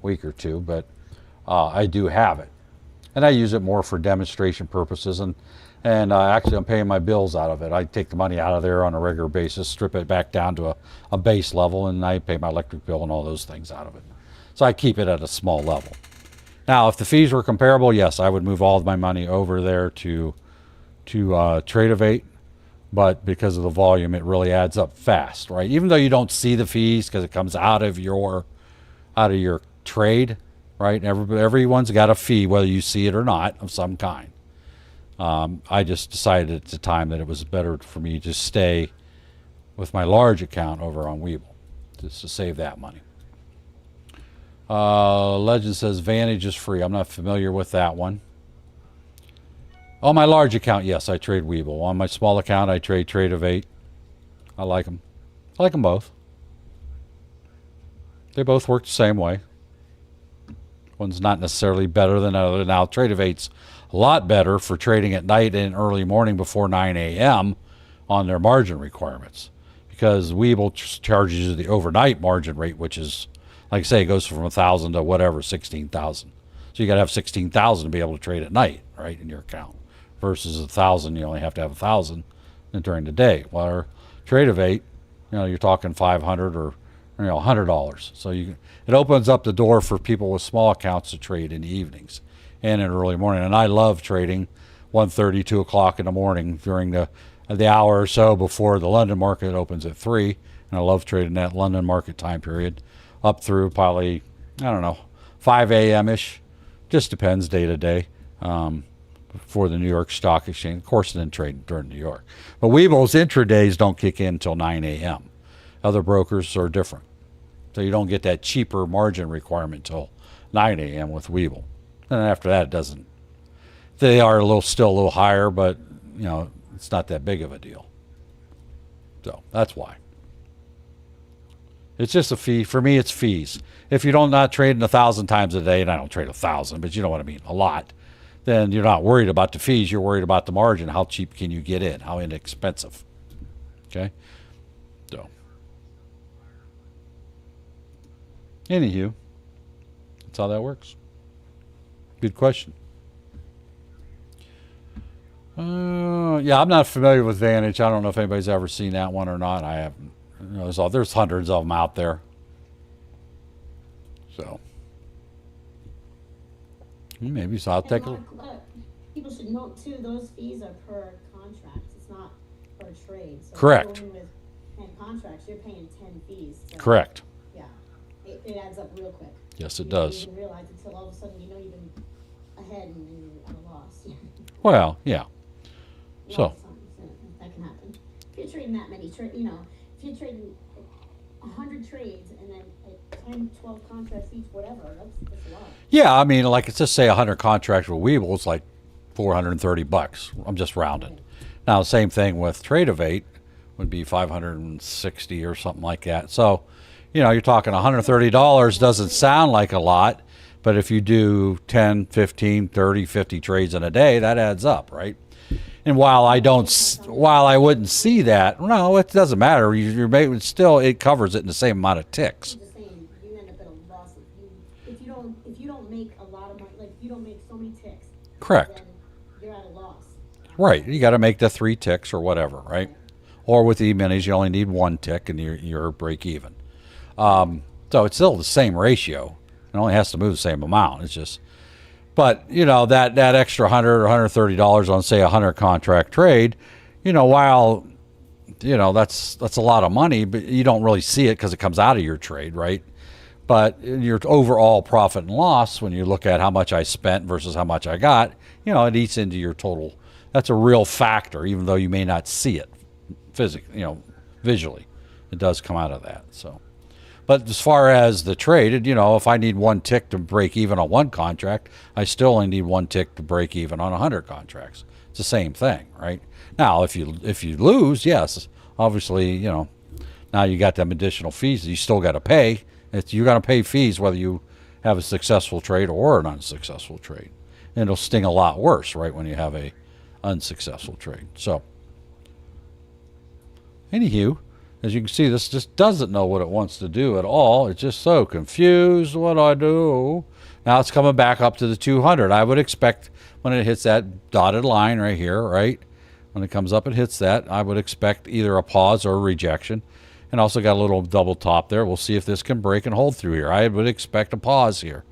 week or two, but I do have it. And I use it more for demonstration purposes, and actually I'm paying my bills out of it. I take the money out of there on a regular basis, strip it back down to a base level, and I pay my electric bill and all those things out of it. So I keep it at a small level. Now, if the fees were comparable, yes, I would move all of my money over there to Tradeovate, but because of the volume, it really adds up fast, right? Even though you don't see the fees because it comes out of your trade. Right, everyone's got a fee, whether you see it or not, of some kind. I just decided at the time that it was better for me to stay with my large account over on Webull, just to save that money. Legend says Vantage is free. I'm not familiar with that one. On my large account, yes, I trade Webull. On my small account, I trade Tradeovate. I like them. I like them both. They both work the same way. One's not necessarily better than the other. Now, Tradeovate's a lot better for trading at night and early morning before 9 a.m. on their margin requirements, because Webull charges you the overnight margin rate, which is, like I say, it goes from 1,000 to whatever, 16,000. So you got to have 16,000 to be able to trade at night, right, in your account, versus 1,000. You only have to have 1,000 during the day. While Tradeovate, you're talking 500 or $100. So it opens up the door for people with small accounts to trade in the evenings and in early morning. And I love trading 1:30, 2 o'clock in the morning during the hour or so before the London market opens at 3. And I love trading that London market time period up through probably, 5 a.m.-ish. Just depends day to day. For the New York Stock Exchange. Of course, then trade during New York. But Webull's intradays don't kick in until 9 a.m. Other brokers are different. So you don't get that cheaper margin requirement till 9 a.m. with Webull. And after that, it doesn't. They are still a little higher, but it's not that big of a deal. So that's why. It's just a fee. For me, it's fees. If you don't not trading 1,000 times a day, and I don't trade 1,000, but you know what I mean, a lot, then you're not worried about the fees. You're worried about the margin. How cheap can you get in? How inexpensive? Okay? So, anywho, that's how that works. Good question. Yeah, I'm not familiar with Vantage. I don't know if anybody's ever seen that one or not. I haven't. You know, there's hundreds of them out there. So maybe so. I'll And take a a lot look. of people should note too, those fees are per contract. It's not per trade. So if Correct. you're going with 10 contracts, you're paying 10 fees. So, Correct. Yeah. It adds up real quick. Yes, it You does. don't even realize until all of a sudden you know you've been ahead and you're at a loss. Well, yeah. A So. lot of times, that can happen. If you're trading that many if you're trading 100 trades and then 10, 12 contracts each, whatever, that's a lot. Yeah, I mean, like it's just say 100 contracts with Weeble, it's like $430. I'm just rounding. Now, same thing with Trade-Evate would be 560 or something like that. So, you know, you're talking $130 doesn't sound like a lot, but if you do 10, 15, 30, 50 trades in a day, that adds up, right? And while I wouldn't see that, no, it doesn't matter. You're making still, it covers it in the same amount of ticks. I'm just saying, you end up at a loss if you don't make a lot of money, like if you don't make so many ticks. Correct. Then you're at a loss. Right. You got to make the 3 ticks or whatever, right? Or with E-minis, you only need 1 tick and you're break even. So it's still the same ratio. It only has to move the same amount. It's just, but you know, that extra $100 or $130 on say a 100 contract trade, you know, while, you know, that's a lot of money, but you don't really see it because it comes out of your trade, right? But your overall profit and loss, when you look at how much I spent versus how much I got, you know, it eats into your total. That's a real factor, even though you may not see it physically, you know, visually. It does come out of that. So, but as far as the trade, you know, if I need 1 tick to break even on 1 contract, I still only need 1 tick to break even on 100 contracts. It's the same thing, right? Now, if you lose, yes, obviously, you know, now you got them additional fees that you still got to pay. You got to pay fees whether you have a successful trade or an unsuccessful trade. And it'll sting a lot worse, right, when you have a unsuccessful trade. So, anywho, as you can see, this just doesn't know what it wants to do at all. It's just so confused. What do I do? Now it's coming back up to the 200. I would expect when it hits that dotted line right here, right? When it comes up and hits that, I would expect either a pause or a rejection. And also got a little double top there. We'll see if this can break and hold through here. I would expect a pause here.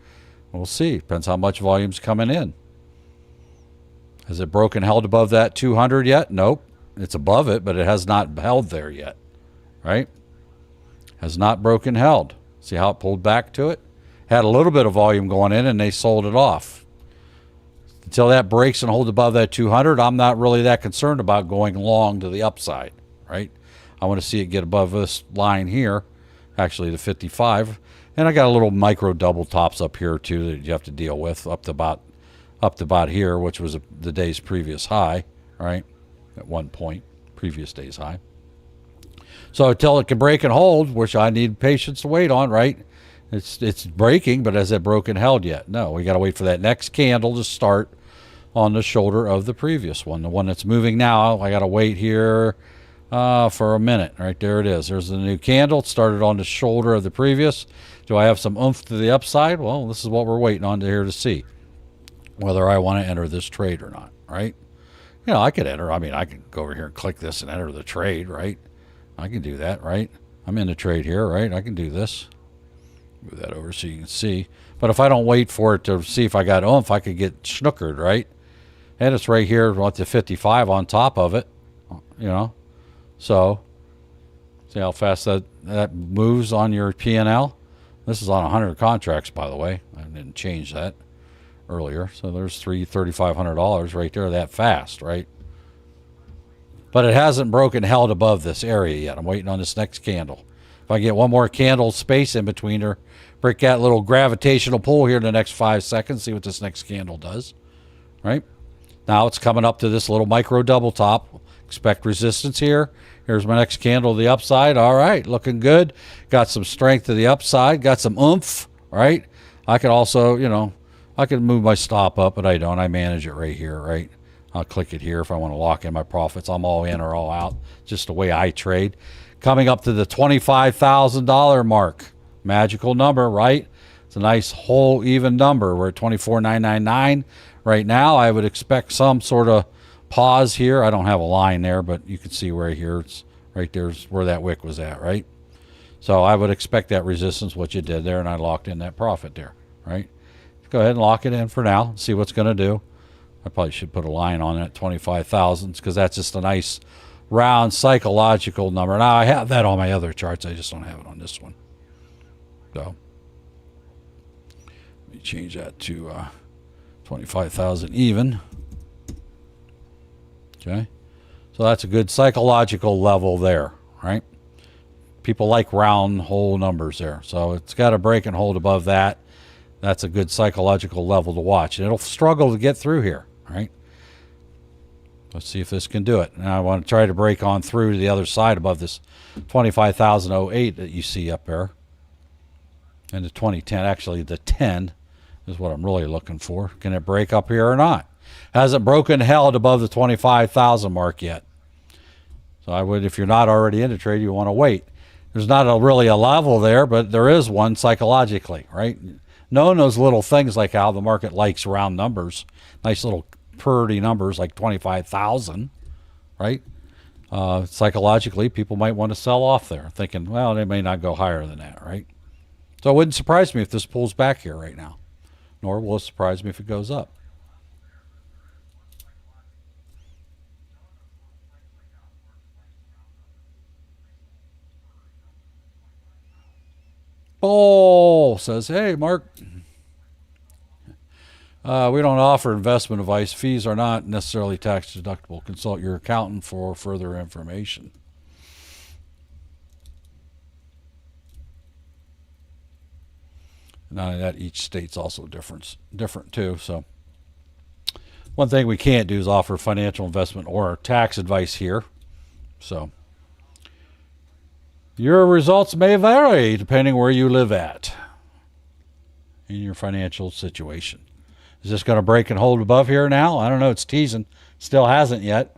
We'll see. Depends how much volume's coming in. Has it broken held above that 200 yet? Nope. It's above it, but it has not held there yet. Right? Has not broken held. See how it pulled back to it? Had a little bit of volume going in and they sold it off. Until that breaks and holds above that 200, I'm not really that concerned about going long to the upside. Right? I want to see it get above this line here, actually the 55. And I got a little micro double tops up here too that you have to deal with up to about here, which was the day's previous high, right? At one point, previous day's high. So until it can break and hold, which I need patience to wait on, right? It's breaking, but has it broken held yet? No, we got to wait for that next candle to start on the shoulder of the previous one. The one that's moving now, I got to wait here for a minute. Right there it is. There's the new candle. It started on the shoulder of the previous. Do I have some oomph to the upside? Well, this is what we're waiting on here to see whether I want to enter this trade or not, right? You know, I could enter. I mean, I can go over here and click this and enter the trade, right? I can do that, right? I'm in the trade here, right? I can do this. Move that over so you can see. But if I don't wait for it to see if I got oomph, I could get snookered, right? And it's right here with the 55 on top of it, you know? So, see how fast that moves on your P&L? This is on 100 contracts, by the way. I didn't change that earlier. So there's $3,500 right there that fast, right? But it hasn't broken held above this area yet. I'm waiting on this next candle. If I get one more candle space in between her, break that little gravitational pull here in the next 5 seconds, see what this next candle does, right? Now it's coming up to this little micro double top. expect resistance here. Here's my next candle to the upside. All right, looking good. Got some strength to the upside. Got some oomph, right? I could also, you know, I could move my stop up, but I don't. I manage it right here, right? I'll click it here if I want to lock in my profits. I'm all in or all out, just the way I trade. Coming up to the $25,000 mark. Magical number, right? It's a nice whole even number. We're at 24,999 right now. I would expect some sort of pause here. I don't have a line there, but you can see right here. It's right there's where that wick was at, right? So I would expect that resistance, what you did there, and I locked in that profit there, right? Go ahead and lock it in for now. See what's going to do. I probably should put a line on that 25,000 because that's just a nice round psychological number. Now I have that on my other charts. I just don't have it on this one. So let me change that to 25,000 even. Okay. So that's a good psychological level there, right? People like round whole numbers there. So it's got to break and hold above that. That's a good psychological level to watch. And it'll struggle to get through here, right? Let's see if this can do it. Now I want to try to break on through to the other side above this 25,008 that you see up there. And the 2010, actually the 10 is what I'm really looking for. Can it break up here or not? Hasn't broken, held above the 25,000 mark yet. So I would, if you're not already in the trade, you want to wait. There's not really a level there, but there is one psychologically, right? Knowing those little things like how the market likes round numbers, nice little pretty numbers like 25,000, right? Psychologically, people might want to sell off there, thinking, well, they may not go higher than that, right? So it wouldn't surprise me if this pulls back here right now, nor will it surprise me if it goes up. Bull says, hey, Mark, we don't offer investment advice. Fees are not necessarily tax deductible. Consult your accountant for further information. Not only that, each state's also different too. So one thing we can't do is offer financial investment or tax advice here. So your results may vary depending where you live at in your financial situation. Is this going to break and hold above here now? I don't know. It's teasing. Still hasn't yet.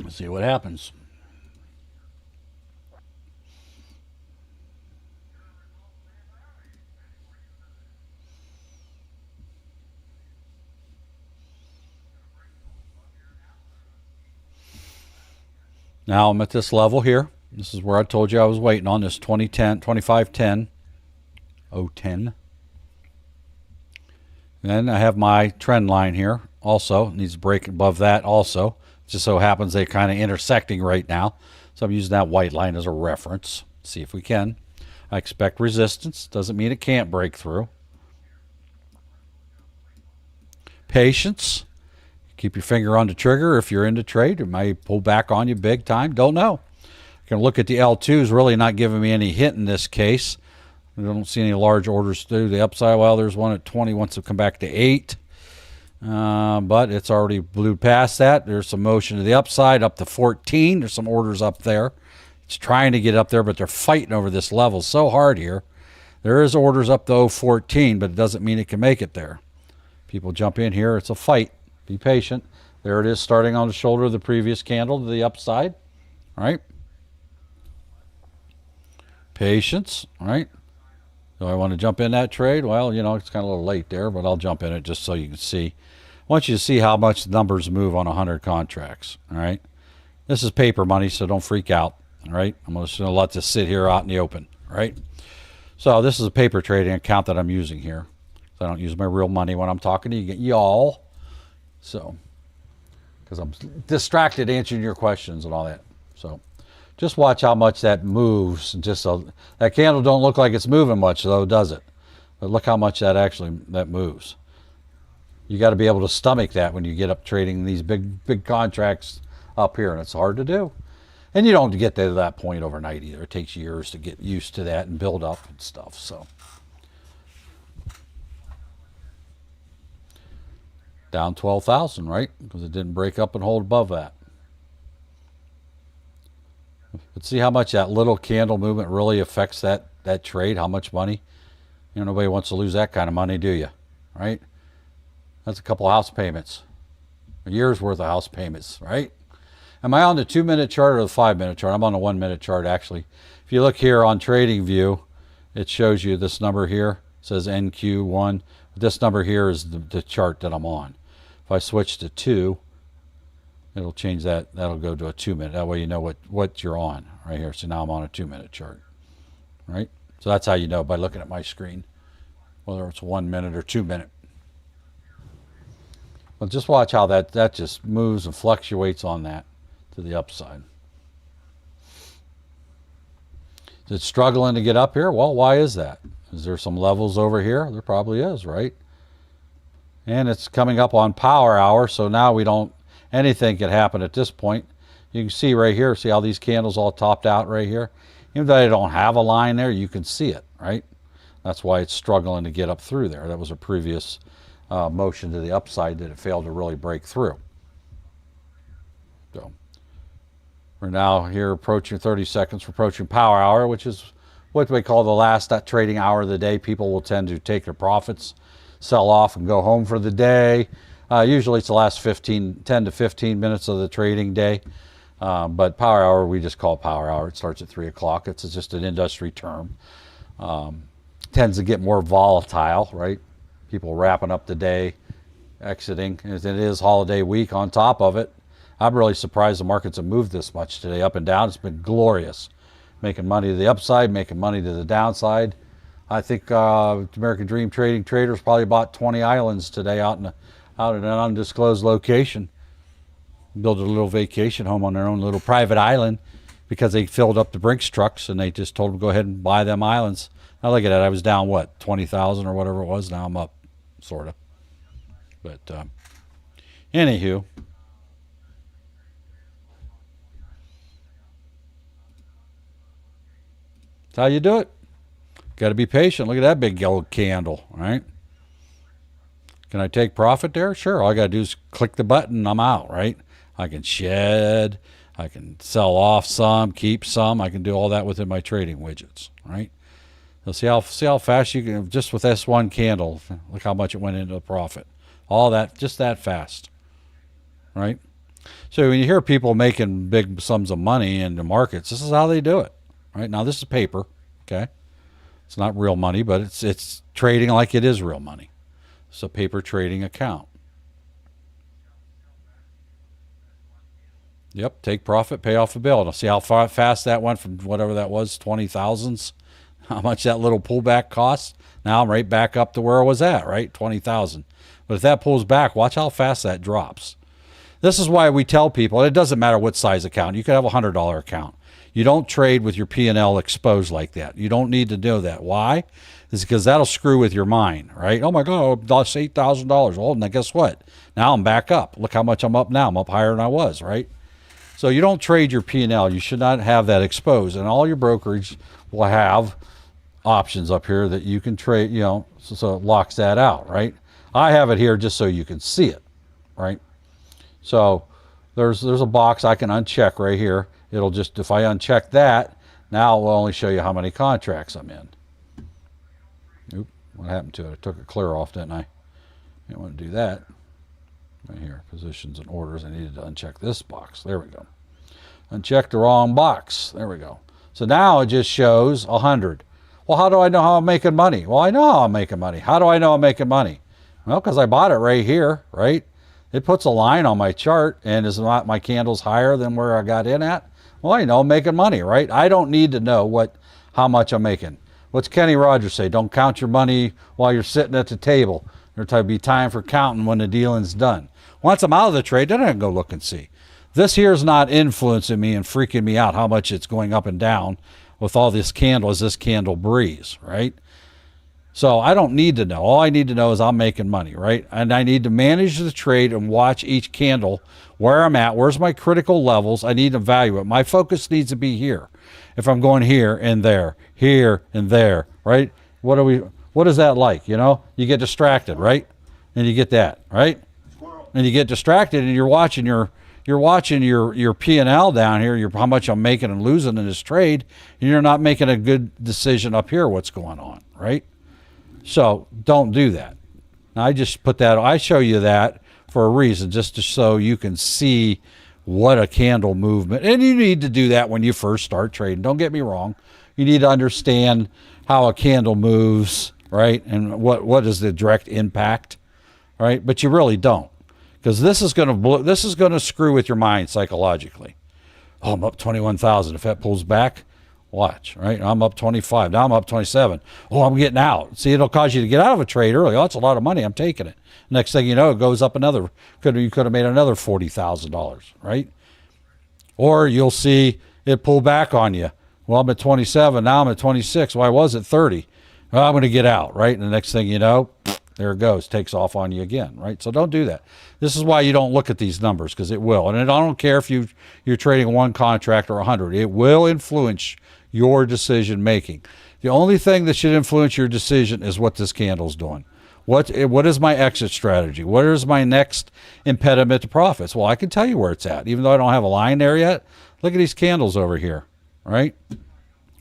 Let's see what happens. Now I'm at this level here. This is where I told you I was waiting on this 2510, 010. Then I have my trend line here also. It needs to break above that also. Just so happens they're kind of intersecting right now. So I'm using that white line as a reference. See if we can. I expect resistance. Doesn't mean it can't break through. Patience. Keep your finger on the trigger if you're into trade. It might pull back on you big time. Don't know. You can look at the L2s, really not giving me any hint in this case. I don't see any large orders through the upside. Well, there's one at 20, wants to come back to 8. But it's already blew past that. There's some motion to the upside, up to 14. There's some orders up there. It's trying to get up there, but they're fighting over this level so hard here. There is orders up to 014, but it doesn't mean it can make it there. People jump in here. It's a fight. Be patient. There it is, starting on the shoulder of the previous candle to the upside. All right. Patience. All right. Do I want to jump in that trade? Well, you know, it's kind of a little late there, but I'll jump in it just so you can see. I want you to see how much the numbers move on 100 contracts. All right. This is paper money, so don't freak out. All right. I'm just going to let this sit here out in the open. All right. So this is a paper trading account that I'm using here. So I don't use my real money when I'm talking to y'all. So, because I'm distracted answering your questions and all that. So, just watch how much that moves. And just so, that candle don't look like it's moving much, though, does it? But look how much that moves. You got to be able to stomach that when you get up trading these big contracts up here, and it's hard to do. And you don't get to that point overnight either. It takes years to get used to that and build up and stuff. So. Down 12,000, right? Because it didn't break up and hold above that. But see how much that little candle movement really affects that trade, how much money? You know, nobody wants to lose that kind of money, do you? Right? That's a couple house payments. A year's worth of house payments, right? Am I on the 2-minute chart or the 5-minute chart? I'm on the 1-minute chart, actually. If you look here on Trading View, it shows you this number here. It says NQ1. This number here is the chart that I'm on. If I switch to 2, it'll change that. That'll go to a 2-minute. That way you know what you're on right here. So now I'm on a 2-minute chart, right? So that's how you know, by looking at my screen, whether it's 1 minute or 2-minute. But just watch how that just moves and fluctuates on that to the upside. Is it struggling to get up here? Well, why is that? Is there some levels over here? There probably is, right? And it's coming up on power hour, so now we don't, anything can happen at this point. You can see right here, see how these candles all topped out right here? Even though they don't have a line there, you can see it, right? That's why it's struggling to get up through there. That was a previous motion to the upside that it failed to really break through. So we're now here approaching 30 seconds, we're approaching power hour, which is what we call the last trading hour of the day. People will tend to take their profits, sell off, and go home for the day. Usually it's the last 10 to 15 minutes of the trading day. But power hour, we just call power hour. It starts at 3 o'clock. It's just an industry term. Tends to get more volatile, right? People wrapping up the day, exiting. It is holiday week on top of it. I'm really surprised the markets have moved this much today, up and down. It's been glorious. Making money to the upside, making money to the downside. I think American Dream Trading traders probably bought 20 islands today out in an undisclosed location. Built a little vacation home on their own little private island because they filled up the Brinks trucks and they just told them to go ahead and buy them islands. Now look at that. I was down, what, 20,000 or whatever it was. Now I'm up, sort of. But anywho. That's how you do it. Got to be patient. Look at that big yellow candle, right? Can I take profit there? Sure. All I got to do is click the button. I'm out, right? I can shed. I can sell off some, keep some. I can do all that within my trading widgets, right? So see how fast you can, just with this one candle, look how much it went into the profit. All that, just that fast, right? So when you hear people making big sums of money in the markets, this is how they do it, right? Now this is paper, okay? It's not real money, but it's trading like it is real money. It's a paper trading account. Yep, take profit, pay off a bill. Now see how fast that went from whatever that was, 20,000s. How much that little pullback costs. Now I'm right back up to where I was at, right? 20,000. But if that pulls back, watch how fast that drops. This is why we tell people, it doesn't matter what size account. You could have a $100 account. You don't trade with your P&L exposed like that. You don't need to know that. Why? It's because that'll screw with your mind, right? Oh my God, that's $8,000. Well, now guess what? Now I'm back up. Look how much I'm up now. I'm up higher than I was, right? So you don't trade your P&L. You should not have that exposed. And all your brokerage will have options up here that you can trade, you know, so it locks that out, right? I have it here just so you can see it, right? So there's a box I can uncheck right here. It'll just, if I uncheck that, now it will only show you how many contracts I'm in. Oop, what happened to it? I took it clear off, didn't I? Didn't want to do that. Right here, positions and orders. I needed to uncheck this box. There we go. Uncheck the wrong box. There we go. So now it just shows 100. Well, how do I know how I'm making money? Well, I know how I'm making money. How do I know I'm making money? Well, because I bought it right here, right? It puts a line on my chart, and is not my candles higher than where I got in at? Well, I know I'm making money, right? I don't need to know how much I'm making. What's Kenny Rogers say? Don't count your money while you're sitting at the table. There'll be time for counting when the dealing's done. Once I'm out of the trade, then I can go look and see. This here is not influencing me and freaking me out how much it's going up and down with all this candle as this candle breeze, right? So I don't need to know. All I need to know is I'm making money, right? And I need to manage the trade and watch each candle, where I'm at, where's my critical levels. I need to value it. My focus needs to be here. If I'm going here and there, right? What is that like? You know, you get distracted, right? And you get that, right? and you get distracted and you're watching your P&L down here, how much I'm making and losing in this trade, and you're not making a good decision up here what's going on, right? So don't do that. Now, I show you that for a reason, just to so you can see what a candle movement, and you need to do that when you first start trading. Don't get me wrong. You need to understand how a candle moves, right? And what is the direct impact, right? But you really don't, because this is going to screw with your mind psychologically. Oh, I'm up 21,000. If that pulls back, watch, right? I'm up 25. Now I'm up 27. Oh, I'm getting out. See, it'll cause you to get out of a trade early. Oh, that's a lot of money. I'm taking it. Next thing you know, it goes up another. You could have made another $40,000, right? Or you'll see it pull back on you. Well, I'm at 27. Now I'm at 26. Well, I was at 30. Well, I'm going to get out, right? And the next thing you know, there it goes. Takes off on you again, right? So don't do that. This is why you don't look at these numbers, because it will. And I don't care if you're trading one contract or 100. It will influence your decision making. The only thing that should influence your decision is what this candle's doing. What is my exit strategy? What is my next impediment to profits? Well, I can tell you where it's at, even though I don't have a line there yet. Look at these candles over here, right?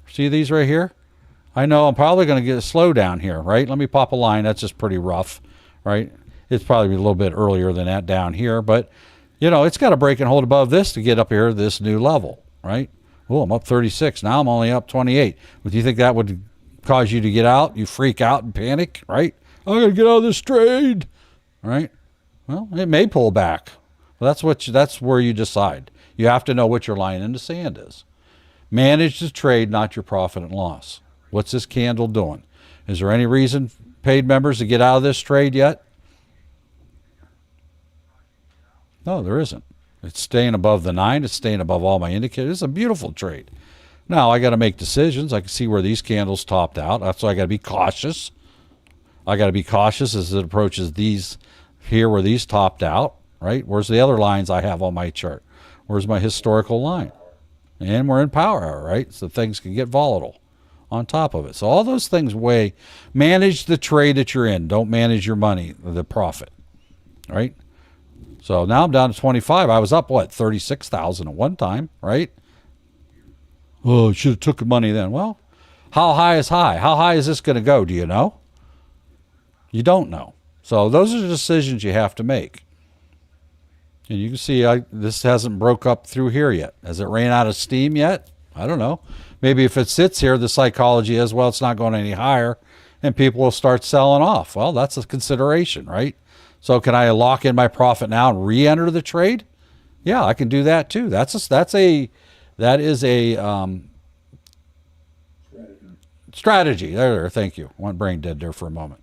See these right here? I know I'm probably going to get a slowdown here, right? Let me pop a line. That's just pretty rough, right? It's probably a little bit earlier than that down here, but it's got to break and hold above this to get up here to this new level, right? Oh, I'm up 36. Now I'm only up 28. But do you think that would cause you to get out? You freak out and panic, right? I'm going to get out of this trade, right? Well, it may pull back. Well, that's where you decide. You have to know what your line in the sand is. Manage the trade, not your profit and loss. What's this candle doing? Is there any reason, paid members, to get out of this trade yet? No, there isn't. It's staying above the 9. It's staying above all my indicators. It's a beautiful trade. Now, I got to make decisions. I can see where these candles topped out. That's why I got to be cautious. I got to be cautious as it approaches these here where these topped out, right? Where's the other lines I have on my chart? Where's my historical line? And we're in power hour, right? So things can get volatile on top of it. So all those things weigh. Manage the trade that you're in. Don't manage your money, the profit, right? So now I'm down to 25. I was up, 36,000 at one time, right? Oh, I should have took the money then. Well, how high is high? How high is this going to go? Do you know? You don't know. So those are the decisions you have to make. And you can see this hasn't broke up through here yet. Has it ran out of steam yet? I don't know. Maybe if it sits here, the psychology is, well, it's not going any higher, and people will start selling off. Well, that's a consideration, right? So can I lock in my profit now and re-enter the trade? Yeah, I can do that too. That is a strategy. There, thank you. Went brain dead there for a moment.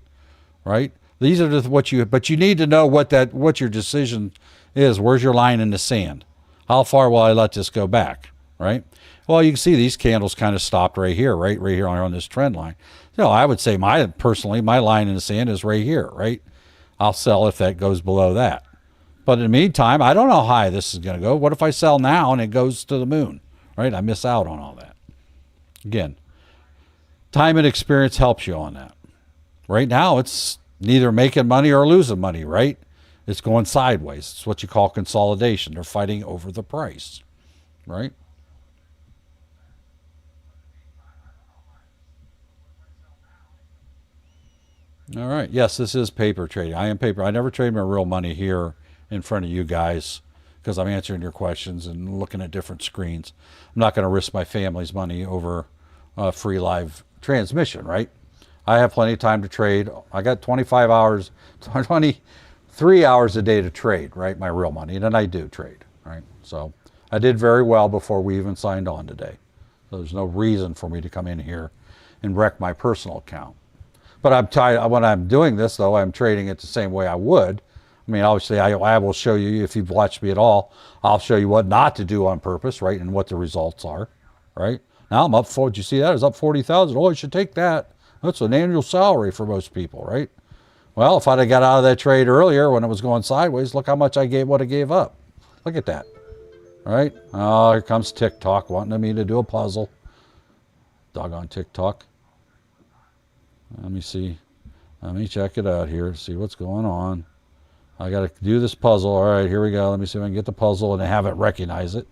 Right? These are but you need to know what your decision is. Where's your line in the sand? How far will I let this go back? Right? Well, you can see these candles kind of stopped right here on this trend line. I would say my line in the sand is right here, right? I'll sell if that goes below that. But in the meantime, I don't know how high this is going to go. What if I sell now and it goes to the moon, right? I miss out on all that. Again, time and experience helps you on that. Right now, it's neither making money or losing money, right? It's going sideways. It's what you call consolidation. They're fighting over the price, right? All right. Yes, this is paper trading. I am paper. I never trade my real money here in front of you guys because I'm answering your questions and looking at different screens. I'm not going to risk my family's money over a free live transmission, right? I have plenty of time to trade. I got 23 hours a day to trade, right? My real money. And then I do trade, right? So I did very well before we even signed on today. So there's no reason for me to come in here and wreck my personal account. But when I'm doing this, though, I'm trading it the same way I would. I mean, obviously, I will show you, if you've watched me at all, I'll show you what not to do on purpose, right, and what the results are, right? Now I'm up did you see that? It's up 40,000. Oh, I should take that. That's an annual salary for most people, right? Well, if I'd have got out of that trade earlier when it was going sideways, look how much I gave up. Look at that, all right? Oh, here comes TikTok wanting me to do a puzzle. Doggone TikTok. Let me see. Let me check it out here, see what's going on. I got to do this puzzle. All right, here we go. Let me see if I can get the puzzle and have it recognize it.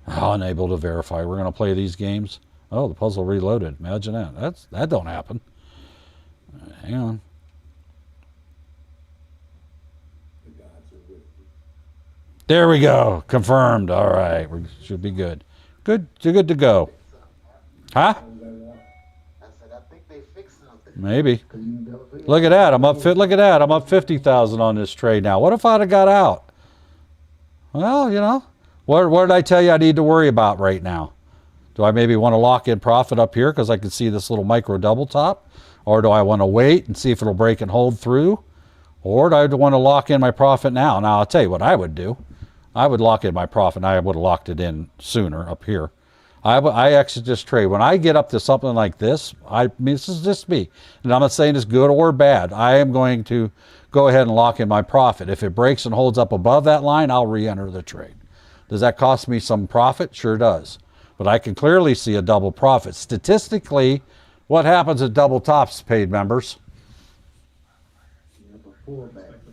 Oh, unable to verify. We're going to play these games. Oh, the puzzle reloaded. Imagine that. That don't happen. Hang on. There we go. Confirmed. All right. We should be good. Good to go. Huh? I said, I think they fixed something. Maybe. Look at that. Look at that. I'm up 50,000 on this trade now. What if I'd have got out? Well, you know, what did I tell you I need to worry about right now? Do I maybe want to lock in profit up here because I can see this little micro double top? Or do I want to wait and see if it'll break and hold through? Or do I want to lock in my profit now? Now, I'll tell you what I would do. I would lock in my profit, and I would have locked it in sooner up here. I exit this trade. When I get up to something like this, this is just me, and I'm not saying it's good or bad. I am going to go ahead and lock in my profit. If it breaks and holds up above that line, I'll re-enter the trade. Does that cost me some profit? Sure does. But I can clearly see a double profit. Statistically, what happens at double tops, paid members?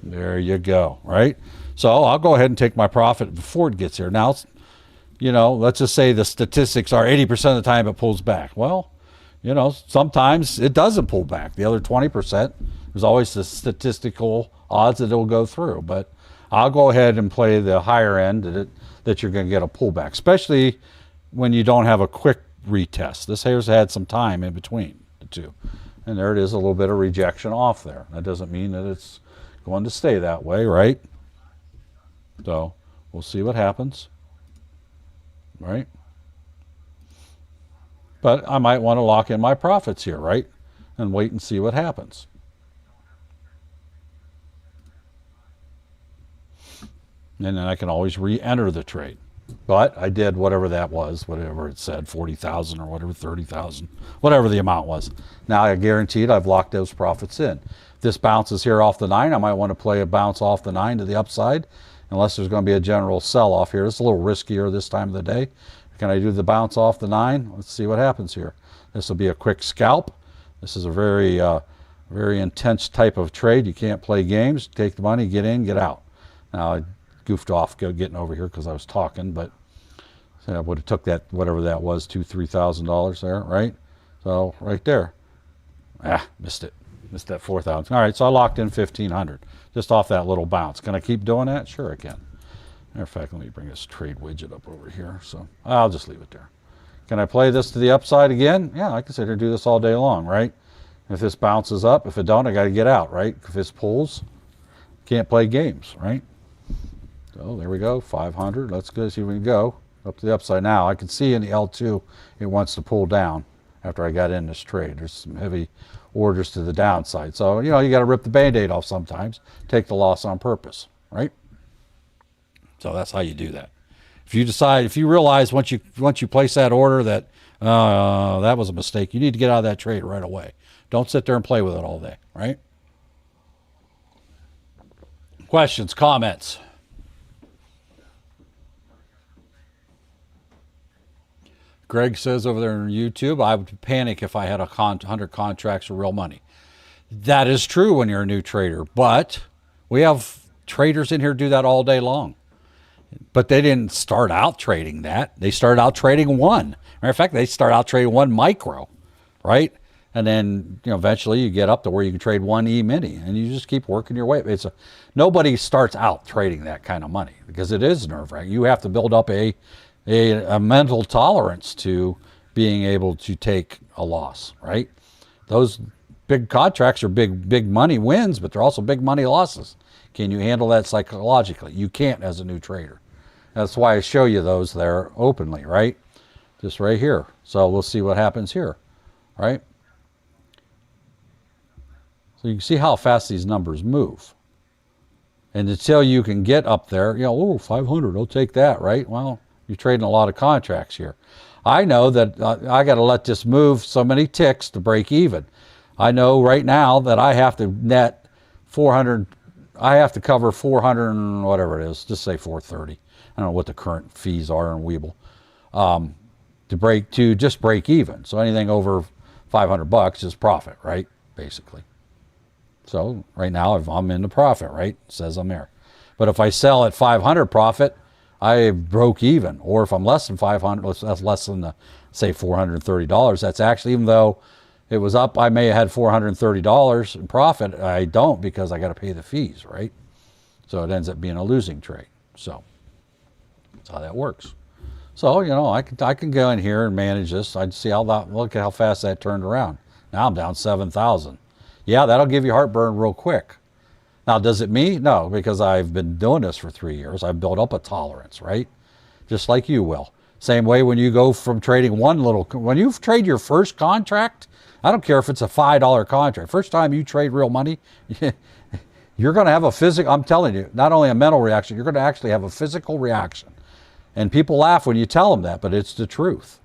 There you go, right? So I'll go ahead and take my profit before it gets here. Now, you know, let's just say the statistics are 80% of the time it pulls back. Well, you know, sometimes it doesn't pull back. The other 20%, there's always the statistical odds that it'll go through. But I'll go ahead and play the higher end that you're going to get a pullback, especially when you don't have a quick retest. This here's had some time in between the two. And there it is, a little bit of rejection off there. That doesn't mean that it's going to stay that way, right? So we'll see what happens, right? But I might want to lock in my profits here, right? And wait and see what happens. And then I can always re-enter the trade. But I did whatever that was, whatever it said, 40,000 or whatever, 30,000, whatever the amount was. Now I guaranteed I've locked those profits in. If this bounces here off the 9, I might want to play a bounce off the 9 to the upside, unless there's going to be a general sell-off here. It's a little riskier this time of the day. Can I do the bounce off the 9? Let's see what happens here. This will be a quick scalp. This is a very, very intense type of trade. You can't play games. Take the money, get in, get out. Now, I goofed off getting over here because I was talking, but I would have took that, whatever that was, $2,000-$3,000 there, right? So right there. Missed it. Missed that 4,000. All right, so I locked in 1,500 just off that little bounce. Can I keep doing that? Sure I can. Matter of fact, let me bring this trade widget up over here. So I'll just leave it there. Can I play this to the upside again? Yeah, I can sit here and do this all day long, right? If this bounces up, if it don't, I got to get out, right? If this pulls, can't play games, right? So there we go, 500. Let's go see if we can go up to the upside. Now I can see in the L2 it wants to pull down after I got in this trade. There's some heavy orders to the downside. So, you know, you got to rip the Band-Aid off sometimes, take the loss on purpose, right? So that's how you do that. If you decide, if you realize once you place that order that that was a mistake, you need to get out of that trade right away. Don't sit there and play with it all day, right? Questions, comments? Greg says over there on YouTube, I would panic if I had 100 contracts for real money. That is true when you're a new trader, but we have traders in here do that all day long. But they didn't start out trading that. They started out trading one. Matter of fact, they start out trading one micro, right? And then, you know, eventually you get up to where you can trade one E-mini, and you just keep working your way. Nobody starts out trading that kind of money because it is nerve-wracking. You have to build up a mental tolerance to being able to take a loss, right? Those big contracts are big money wins, but they're also big money losses. Can you handle that psychologically? You can't as a new trader. That's why I show you those there openly, right? Just right here. So we'll see what happens here, right? So you can see how fast these numbers move. And until you can get up there, you know, oh, 500, I'll take that, right? Well, you're trading a lot of contracts here. I know that I got to let this move so many ticks to break even. I know right now that I have to net 400, I have to cover 400 and whatever it is, just say 430. I don't know what the current fees are in Webull, to just break even. So anything over $500 is profit, right? Basically. So right now I'm in the profit, right? It says I'm there. But if I sell at 500 profit, I broke even. Or if I'm less than 500, that's less than the, say $430. That's actually, even though it was up, I may have had $430 in profit. I don't, because I got to pay the fees, right? So it ends up being a losing trade. So that's how that works. So, you know, I can go in here and manage this. I'd see how that, look at how fast that turned around. Now I'm down 7,000. Yeah, that'll give you heartburn real quick. Now, does it me? No, because I've been doing this for 3 years. I've built up a tolerance, right? Just like you will. Same way when you go from trading when you trade your first contract, I don't care if it's a $5 contract. First time you trade real money, you're going to have a physical, I'm telling you, not only a mental reaction, you're going to actually have a physical reaction. And people laugh when you tell them that, but it's the truth.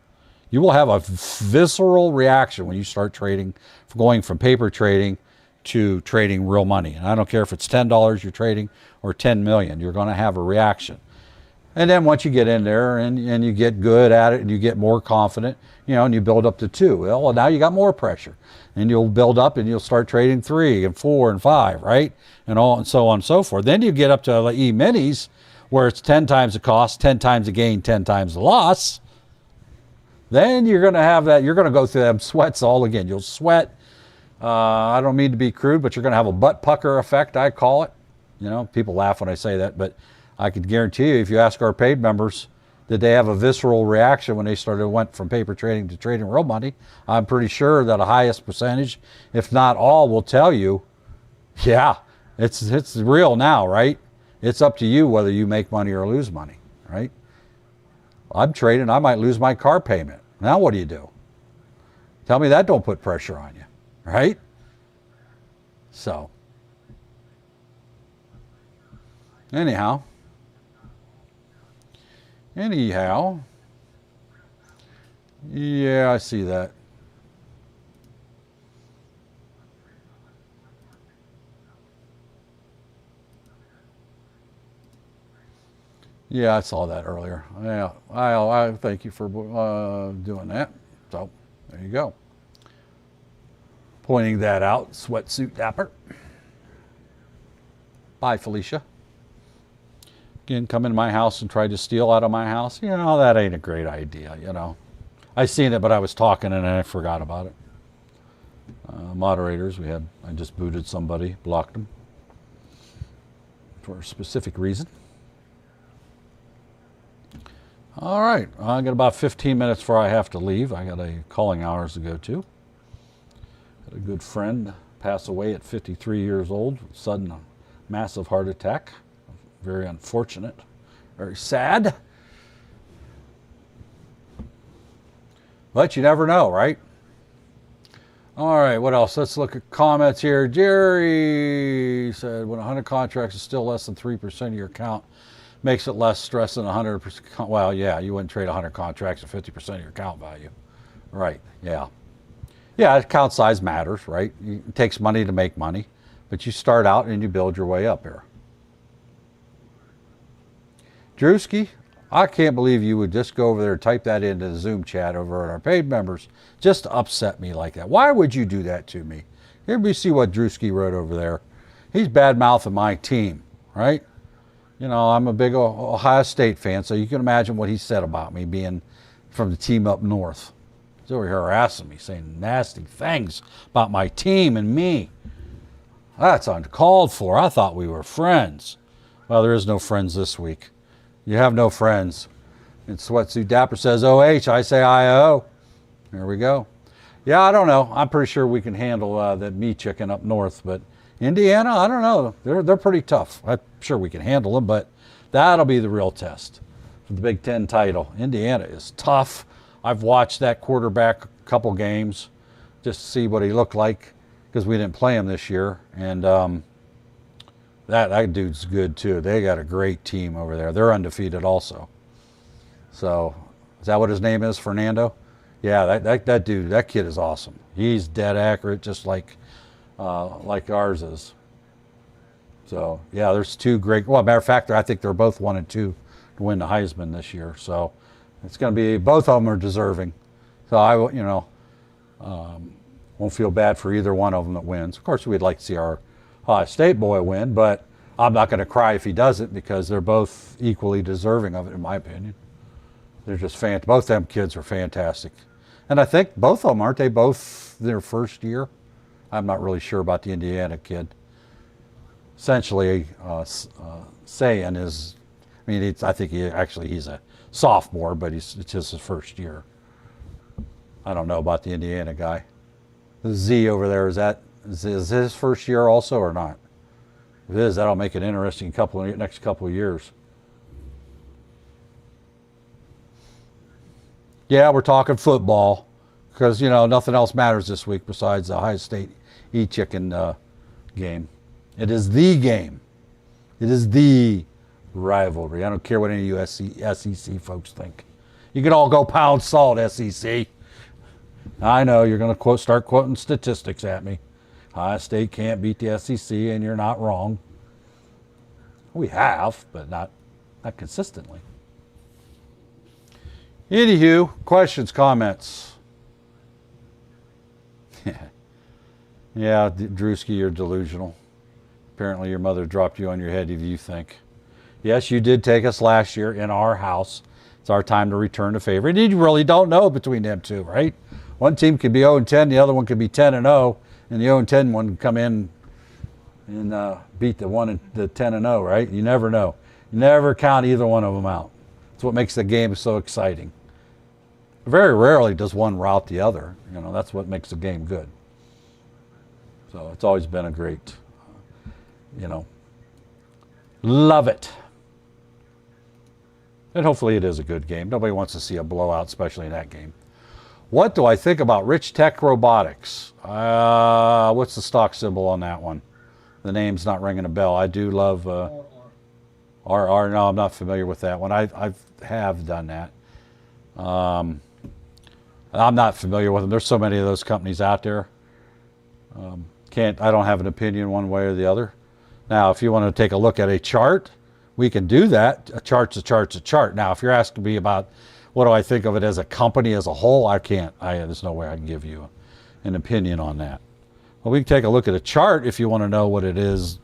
You will have a visceral reaction when you start trading, going from paper trading to trading real money. And I don't care if it's $10 you're trading or 10 million, you're going to have a reaction. And then once you get in there and you get good at it and you get more confident, you know, and you build up to 2, well, now you got more pressure. And you'll build up and you'll start trading 3 and 4 and 5, right? And all and so on and so forth. Then you get up to the E-minis where it's 10 times the cost, 10 times the gain, 10 times the loss. Then you're going to have that, you're going to go through them sweats all again. You'll sweat. I don't mean to be crude, but you're going to have a butt pucker effect, I call it. You know, people laugh when I say that, but I could guarantee you, if you ask our paid members, did they have a visceral reaction when they went from paper trading to trading real money? I'm pretty sure that a highest percentage, if not all, will tell you, yeah, it's real now, right? It's up to you whether you make money or lose money, right? I'm trading, I might lose my car payment. Now what do you do? Tell me that don't put pressure on you, right? So, anyhow, yeah, I see that. Yeah, I saw that earlier. Yeah, I thank you for doing that. So, there you go. Pointing that out, sweatsuit dapper. Bye, Felicia. Again, come in my house and try to steal out of my house. You know, that ain't a great idea, you know. I seen it, but I was talking and I forgot about it. Moderators, I just booted somebody, blocked them for a specific reason. All right, I got about 15 minutes before I have to leave. I got a calling hours to go to. Had a good friend pass away at 53 years old, sudden massive heart attack. Very unfortunate, very sad. But you never know, right? All right, what else? Let's look at comments here. Jerry said, when 100 contracts is still less than 3% of your account, makes it less stress than 100%. Well, yeah, you wouldn't trade 100 contracts at 50% of your account value. Right, yeah. Yeah, account size matters, right? It takes money to make money, but you start out and you build your way up here. Drewski, I can't believe you would just go over there and type that into the Zoom chat over at our paid members just to upset me like that. Why would you do that to me? Here we see what Drewski wrote over there. He's bad-mouthing my team, right? You know, I'm a big Ohio State fan, so you can imagine what he said about me being from the team up north. He's over here harassing me, saying nasty things about my team and me. That's uncalled for. I thought we were friends. Well, there is no friends this week. You have no friends. And Sweatsuit Dapper says OH, I say IO. There we go. Yeah, I don't know. I'm pretty sure we can handle that meat chicken up north, but Indiana, I don't know. They're pretty tough. I'm sure we can handle them, but that'll be the real test for the Big Ten title. Indiana is tough. I've watched that quarterback a couple games just to see what he looked like because we didn't play him this year. And that dude's good too. They got a great team over there. They're undefeated also. So is that what his name is, Fernando? Yeah, that dude, that kid is awesome. He's dead accurate, just like ours is. So yeah, there's two great. Well, matter of fact, I think they're both 1 and 2 to win the Heisman this year. So it's going to be, both of them are deserving. So I, won't feel bad for either one of them that wins. Of course, we'd like to see our Ohio State boy win, but I'm not going to cry if he doesn't because they're both equally deserving of it, in my opinion. They're just both them kids are fantastic. And I think both of them, aren't they both their first year? I'm not really sure about the Indiana kid. Essentially, Sayan is, I mean, I think he's a sophomore, but it's just his first year. I don't know about the Indiana guy. The Z over there, is his first year also or not? If it is, that'll make it interesting next couple of years. Yeah, we're talking football because, nothing else matters this week besides the Ohio State E-Chicken game. It is the game. It is the rivalry. I don't care what any of you SEC folks think. You can all go pound salt, SEC. I know you're going to start quoting statistics at me. Ohio State can't beat the SEC, and you're not wrong. We have, but not consistently. Anywho, questions, comments? Yeah, Drewski, you're delusional. Apparently your mother dropped you on your head if you think. Yes, you did take us last year in our house. It's our time to return the favor. And you really don't know between them two, right? One team could be 0-10, the other one could be 10-0, and the 0-10 one could come in and beat the 10-0, right? You never know. You never count either one of them out. That's what makes the game so exciting. Very rarely does one rout the other. That's what makes the game good. So it's always been a great, love it. And hopefully it is a good game. Nobody wants to see a blowout, especially in that game. What do I think about Rich Tech Robotics? What's the stock symbol on that one? The name's not ringing a bell. I do love RR. No, I'm not familiar with that one. I have done that. I'm not familiar with them. There's so many of those companies out there. I don't have an opinion one way or the other. Now, if you want to take a look at a chart, we can do that. A chart's a chart's a chart. Now, if you're asking me about what do I think of it as a company as a whole, I can't. There's no way I can give you an opinion on that. Well, we can take a look at a chart if you want to know what it is,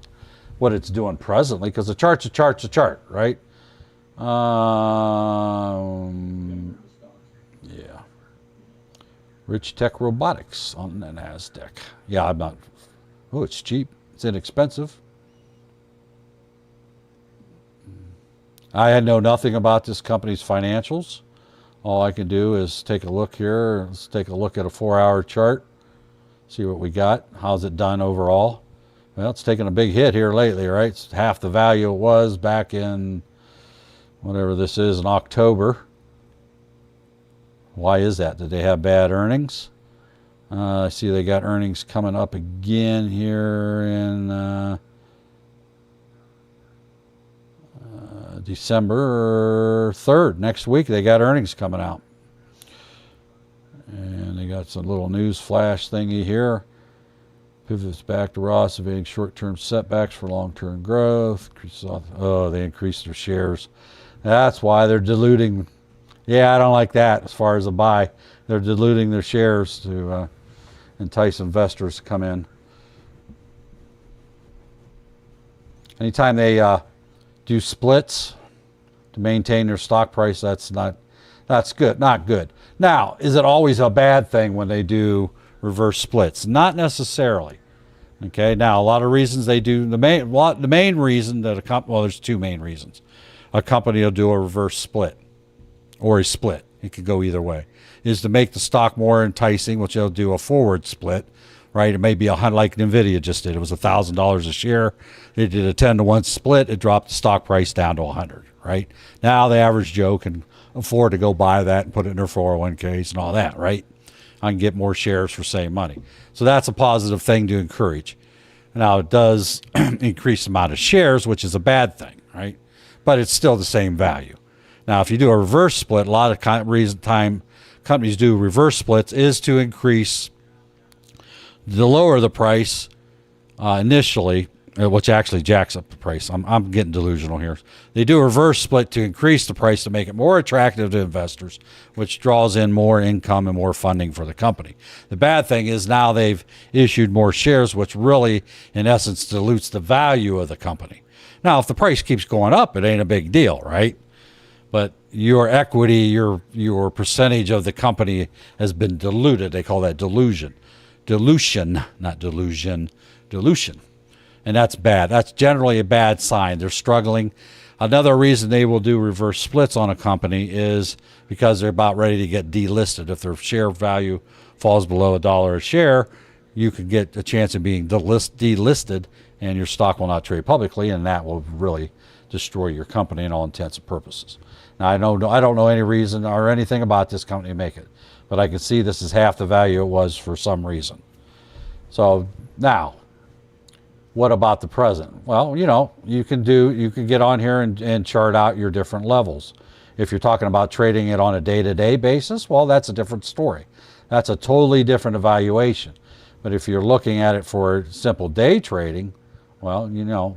what it's doing presently, because a chart's a chart's a chart, right? Yeah. Rich Tech Robotics on the NASDAQ. Yeah, I'm not. Oh, it's cheap. It's inexpensive. I know nothing about this company's financials. All I can do is take a look here. Let's take a look at a 4-hour chart. See what we got. How's it done overall? Well, it's taken a big hit here lately, right? It's half the value it was back in whatever this is in October. Why is that? Did they have bad earnings? I see they got earnings coming up again here in December 3rd. Next week they got earnings coming out. And they got some little news flash thingy here. Pivots back to Ross, evading short-term setbacks for long-term growth. Oh, they increased their shares. That's why they're diluting. Yeah, I don't like that as far as a buy. They're diluting their shares to entice investors to come in. Anytime they do splits to maintain their stock price, that's good, not good. Now, is it always a bad thing when they do reverse splits? Not necessarily. Okay, now a lot of reasons they do, the main reason that a company, well, there's two main reasons. A company will do a reverse split or a split. It could go either way. Is to make the stock more enticing, which they'll do a forward split, right? It may be like NVIDIA just did. It was $1,000 a share. They did a 10-to-1 split. It dropped the stock price down to 100, right? Now the average Joe can afford to go buy that and put it in their 401ks and all that, right? I can get more shares for same money. So that's a positive thing to encourage. Now it does increase the amount of shares, which is a bad thing, right? But it's still the same value. Now, if you do a reverse split, a lot of time companies do reverse splits is to increase the lower the price initially which actually jacks up the price. I'm getting delusional here. They do a reverse split to increase the price to make it more attractive to investors, which draws in more income and more funding for the company. The bad thing is now they've issued more shares, which really, in essence, dilutes the value of the company. Now, if the price keeps going up, it ain't a big deal, right? But your equity, your percentage of the company has been diluted. They call that dilution. Dilution, not delusion, dilution. And that's bad. That's generally a bad sign. They're struggling. Another reason they will do reverse splits on a company is because they're about ready to get delisted. If their share value falls below $1 a share, you could get a chance of being delisted, and your stock will not trade publicly, and that will really destroy your company in all intents and purposes. Now, I don't know any reason or anything about this company to make it, but I can see this is half the value it was for some reason. So now, what about the present? Well, you can get on here and chart out your different levels. If you're talking about trading it on a day-to-day basis, well, that's a different story. That's a totally different evaluation. But if you're looking at it for simple day trading, well,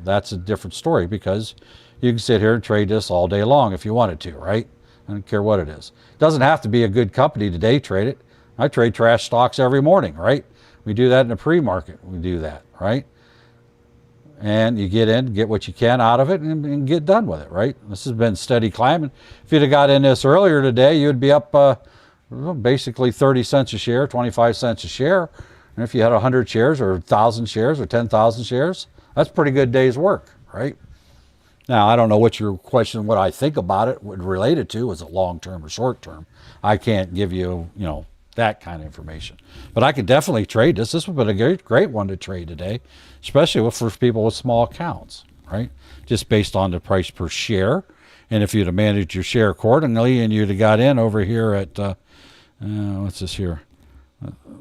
that's a different story, because you can sit here and trade this all day long if you wanted to, right? I don't care what it is. It doesn't have to be a good company to day trade it. I trade trash stocks every morning, right? We do that in the pre-market. We do that, right? And you get in, get what you can out of it, and get done with it, right? This has been steady climbing. If you'd have got in this earlier today, you'd be up basically 30 cents a share, 25 cents a share. And if you had 100 shares or 1,000 shares or 10,000 shares, that's a pretty good day's work, right? Now, I don't know what your question, what I think about it would relate it to. Is it long-term or short-term? I can't give you, that kind of information. But I could definitely trade this. This would have been a great one to trade today, especially for people with small accounts, right? Just based on the price per share. And if you'd have managed your share accordingly and you'd have got in over here at, what's this here?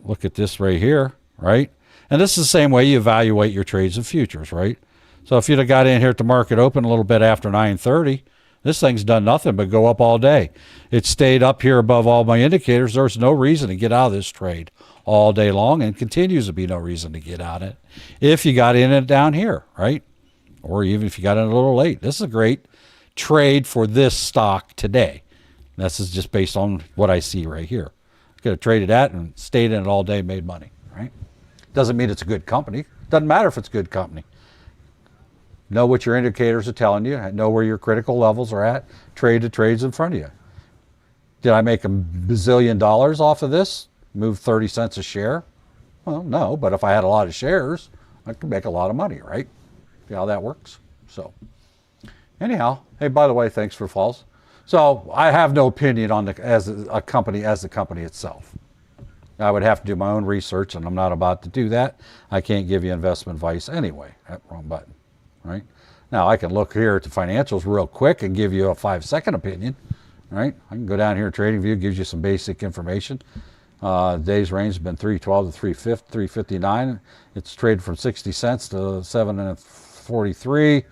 Look at this right here, right? And this is the same way you evaluate your trades of futures, right? So if you'd have got in here at the market open a little bit after 9:30, this thing's done nothing but go up all day. It stayed up here above all my indicators. There's no reason to get out of this trade all day long, and continues to be no reason to get out of it if you got in it down here, right? Or even if you got in a little late. This is a great trade for this stock today. This is just based on what I see right here. Could have traded that and stayed in it all day, made money, right? Doesn't mean it's a good company. Doesn't matter if it's a good company. Know what your indicators are telling you. Know where your critical levels are at. Trade the trades in front of you. Did I make $1 bazillion off of this? Move 30 cents a share? Well, no, but if I had a lot of shares, I could make a lot of money, right? See how that works? So, anyhow, hey, by the way, thanks for falls. So I have no opinion on the company itself. I would have to do my own research, and I'm not about to do that. I can't give you investment advice anyway. Wrong button, right? Now I can look here at the financials real quick and give you a 5-second opinion, right? I can go down here, TradingView gives you some basic information. Day's range has been 312 to 359. It's traded from 60 cents to 7.43.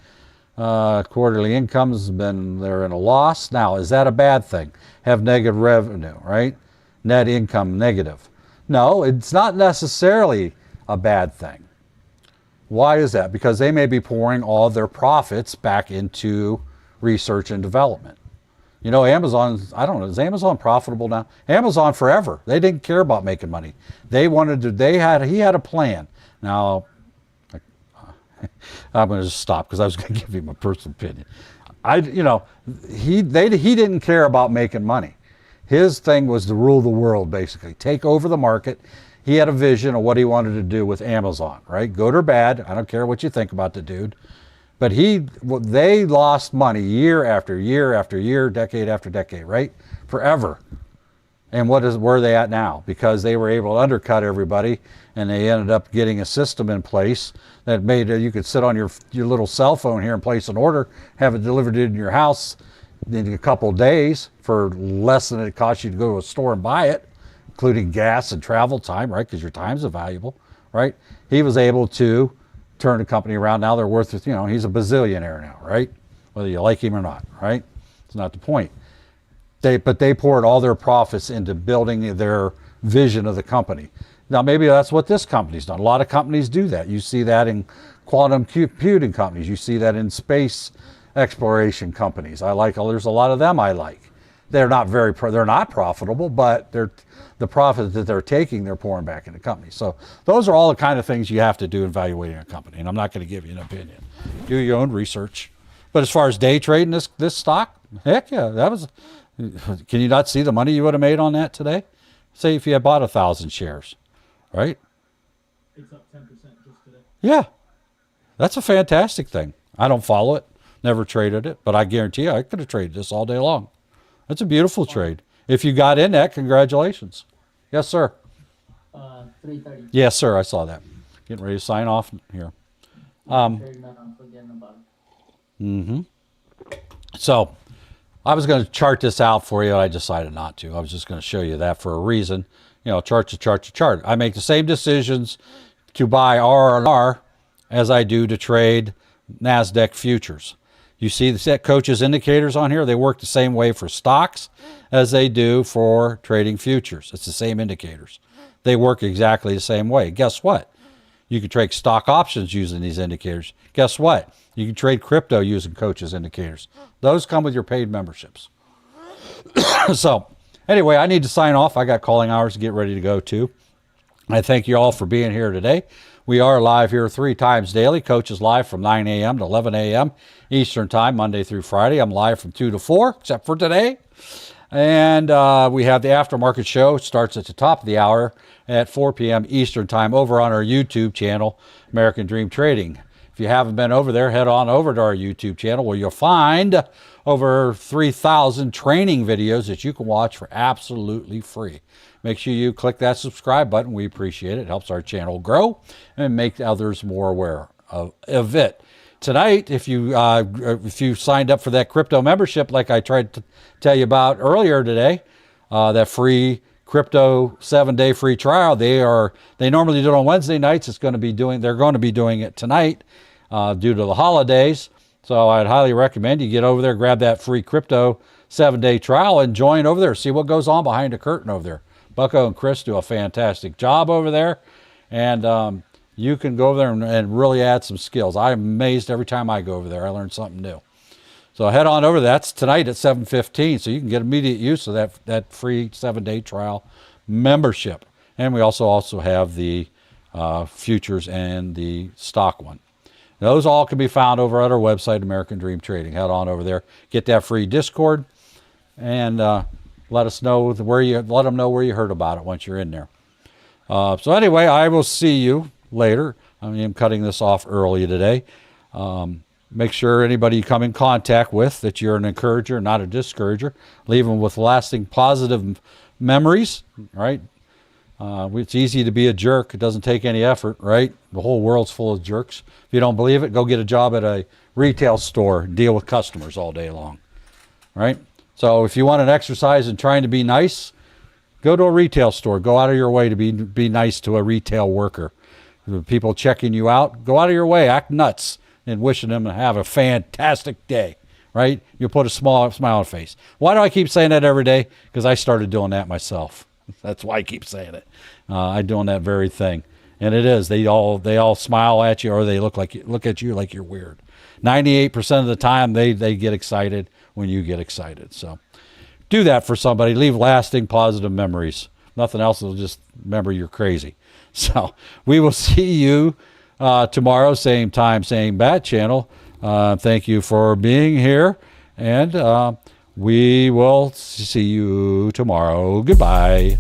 Quarterly income has been, they're in a loss. Now, is that a bad thing? Have negative revenue, right? Net income negative. No, it's not necessarily a bad thing. Why is that? Because they may be pouring all their profits back into research and development. Amazon, I don't know, is Amazon profitable now? Amazon forever. They didn't care about making money. He had a plan. Now, I'm going to just stop because I was going to give you my personal opinion. He didn't care about making money. His thing was to rule the world, basically. Take over the market. He had a vision of what he wanted to do with Amazon, right? Good or bad. I don't care what you think about the dude. But they lost money year after year after year, decade after decade, right? Forever. And where are they at now? Because they were able to undercut everybody, and they ended up getting a system in place that made you could sit on your little cell phone here and place an order, have it delivered in your house in a couple of days for less than it costs you to go to a store and buy it, including gas and travel time, right? Because your time's valuable, right? He was able to turn the company around. Now they're worth, he's a bazillionaire now, right? Whether you like him or not, right? It's not the point. But they poured all their profits into building their vision of the company. Now, maybe that's what this company's done. A lot of companies do that. You see that in quantum computing companies. You see that in space exploration companies. There's a lot of them I like. They're not they're not profitable, but the profit that they're taking, they're pouring back into companies. So those are all the kind of things you have to do in evaluating a company. And I'm not going to give you an opinion. Do your own research. But as far as day trading this stock, heck yeah, can you not see the money you would have made on that today? Say if you had bought 1,000 shares, right? It's up 10% just today. Yeah, that's a fantastic thing. I don't follow it, never traded it, but I guarantee you I could have traded this all day long. That's a beautiful trade. If you got in that, congratulations. Yes, sir. 3:30. Yes, sir. I saw that. Getting ready to sign off here. So I was going to chart this out for you. I decided not to. I was just going to show you that for a reason. You know, chart to chart to chart. I make the same decisions to buy R&R as I do to trade NASDAQ futures. You see the set coaches indicators on here. They work the same way for stocks as they do for trading futures. It's the same indicators. They work exactly the same way. Guess what? You can trade stock options using these indicators. Guess what? You can trade crypto using coaches indicators. Those come with your paid memberships. So anyway, I need to sign off. I got calling hours to get ready to go to. I thank you all for being here today. We are live here 3 times daily. Coach is live from 9 a.m. to 11 a.m. Eastern Time, Monday through Friday. I'm live from 2 to 4, except for today. And we have the aftermarket show. It starts at the top of the hour at 4 p.m. Eastern Time over on our YouTube channel, American Dream Trading. If you haven't been over there, head on over to our YouTube channel where you'll find over 3,000 training videos that you can watch for absolutely free. Make sure you click that subscribe button. We appreciate it. It helps our channel grow and make others more aware of it. Tonight, if you signed up for that crypto membership, like I tried to tell you about earlier today, that free crypto 7-day free trial, they normally do it on Wednesday nights. They're going to be doing it tonight due to the holidays. So I'd highly recommend you get over there, grab that free crypto 7-day trial, and join over there. See what goes on behind the curtain over there. Bucko and Chris do a fantastic job over there, and you can go over there and really add some skills. I'm amazed every time I go over there. I learn something new. So head on over. That's tonight at 7:15, so you can get immediate use of that free 7-day trial membership. And we also have the futures and the stock one. Those all can be found over at our website, American Dream Trading. Head on over there, get that free Discord, and let them know where you heard about it once you're in there. So anyway, I will see you later. I'm cutting this off early today. Make sure anybody you come in contact with that you're an encourager, not a discourager. Leave them with lasting positive memories, right? It's easy to be a jerk. It doesn't take any effort, right? The whole world's full of jerks. If you don't believe it, go get a job at a retail store and deal with customers all day long, right? So if you want an exercise in trying to be nice, go to a retail store. Go out of your way to be nice to a retail worker. The people checking you out, go out of your way, act nuts, and wishing them to have a fantastic day, right? You'll put a smile on the face. Why do I keep saying that every day? Because I started doing that myself. That's why I keep saying it. I'm doing that very thing. And it is. They all smile at you, or they look at you like you're weird. 98% of the time, they get excited when you get excited. So do that for somebody. Leave lasting positive memories. Nothing else will just remember you're crazy. So we will see you tomorrow, same time, same bat channel. Thank you for being here, and we will see you tomorrow. Goodbye.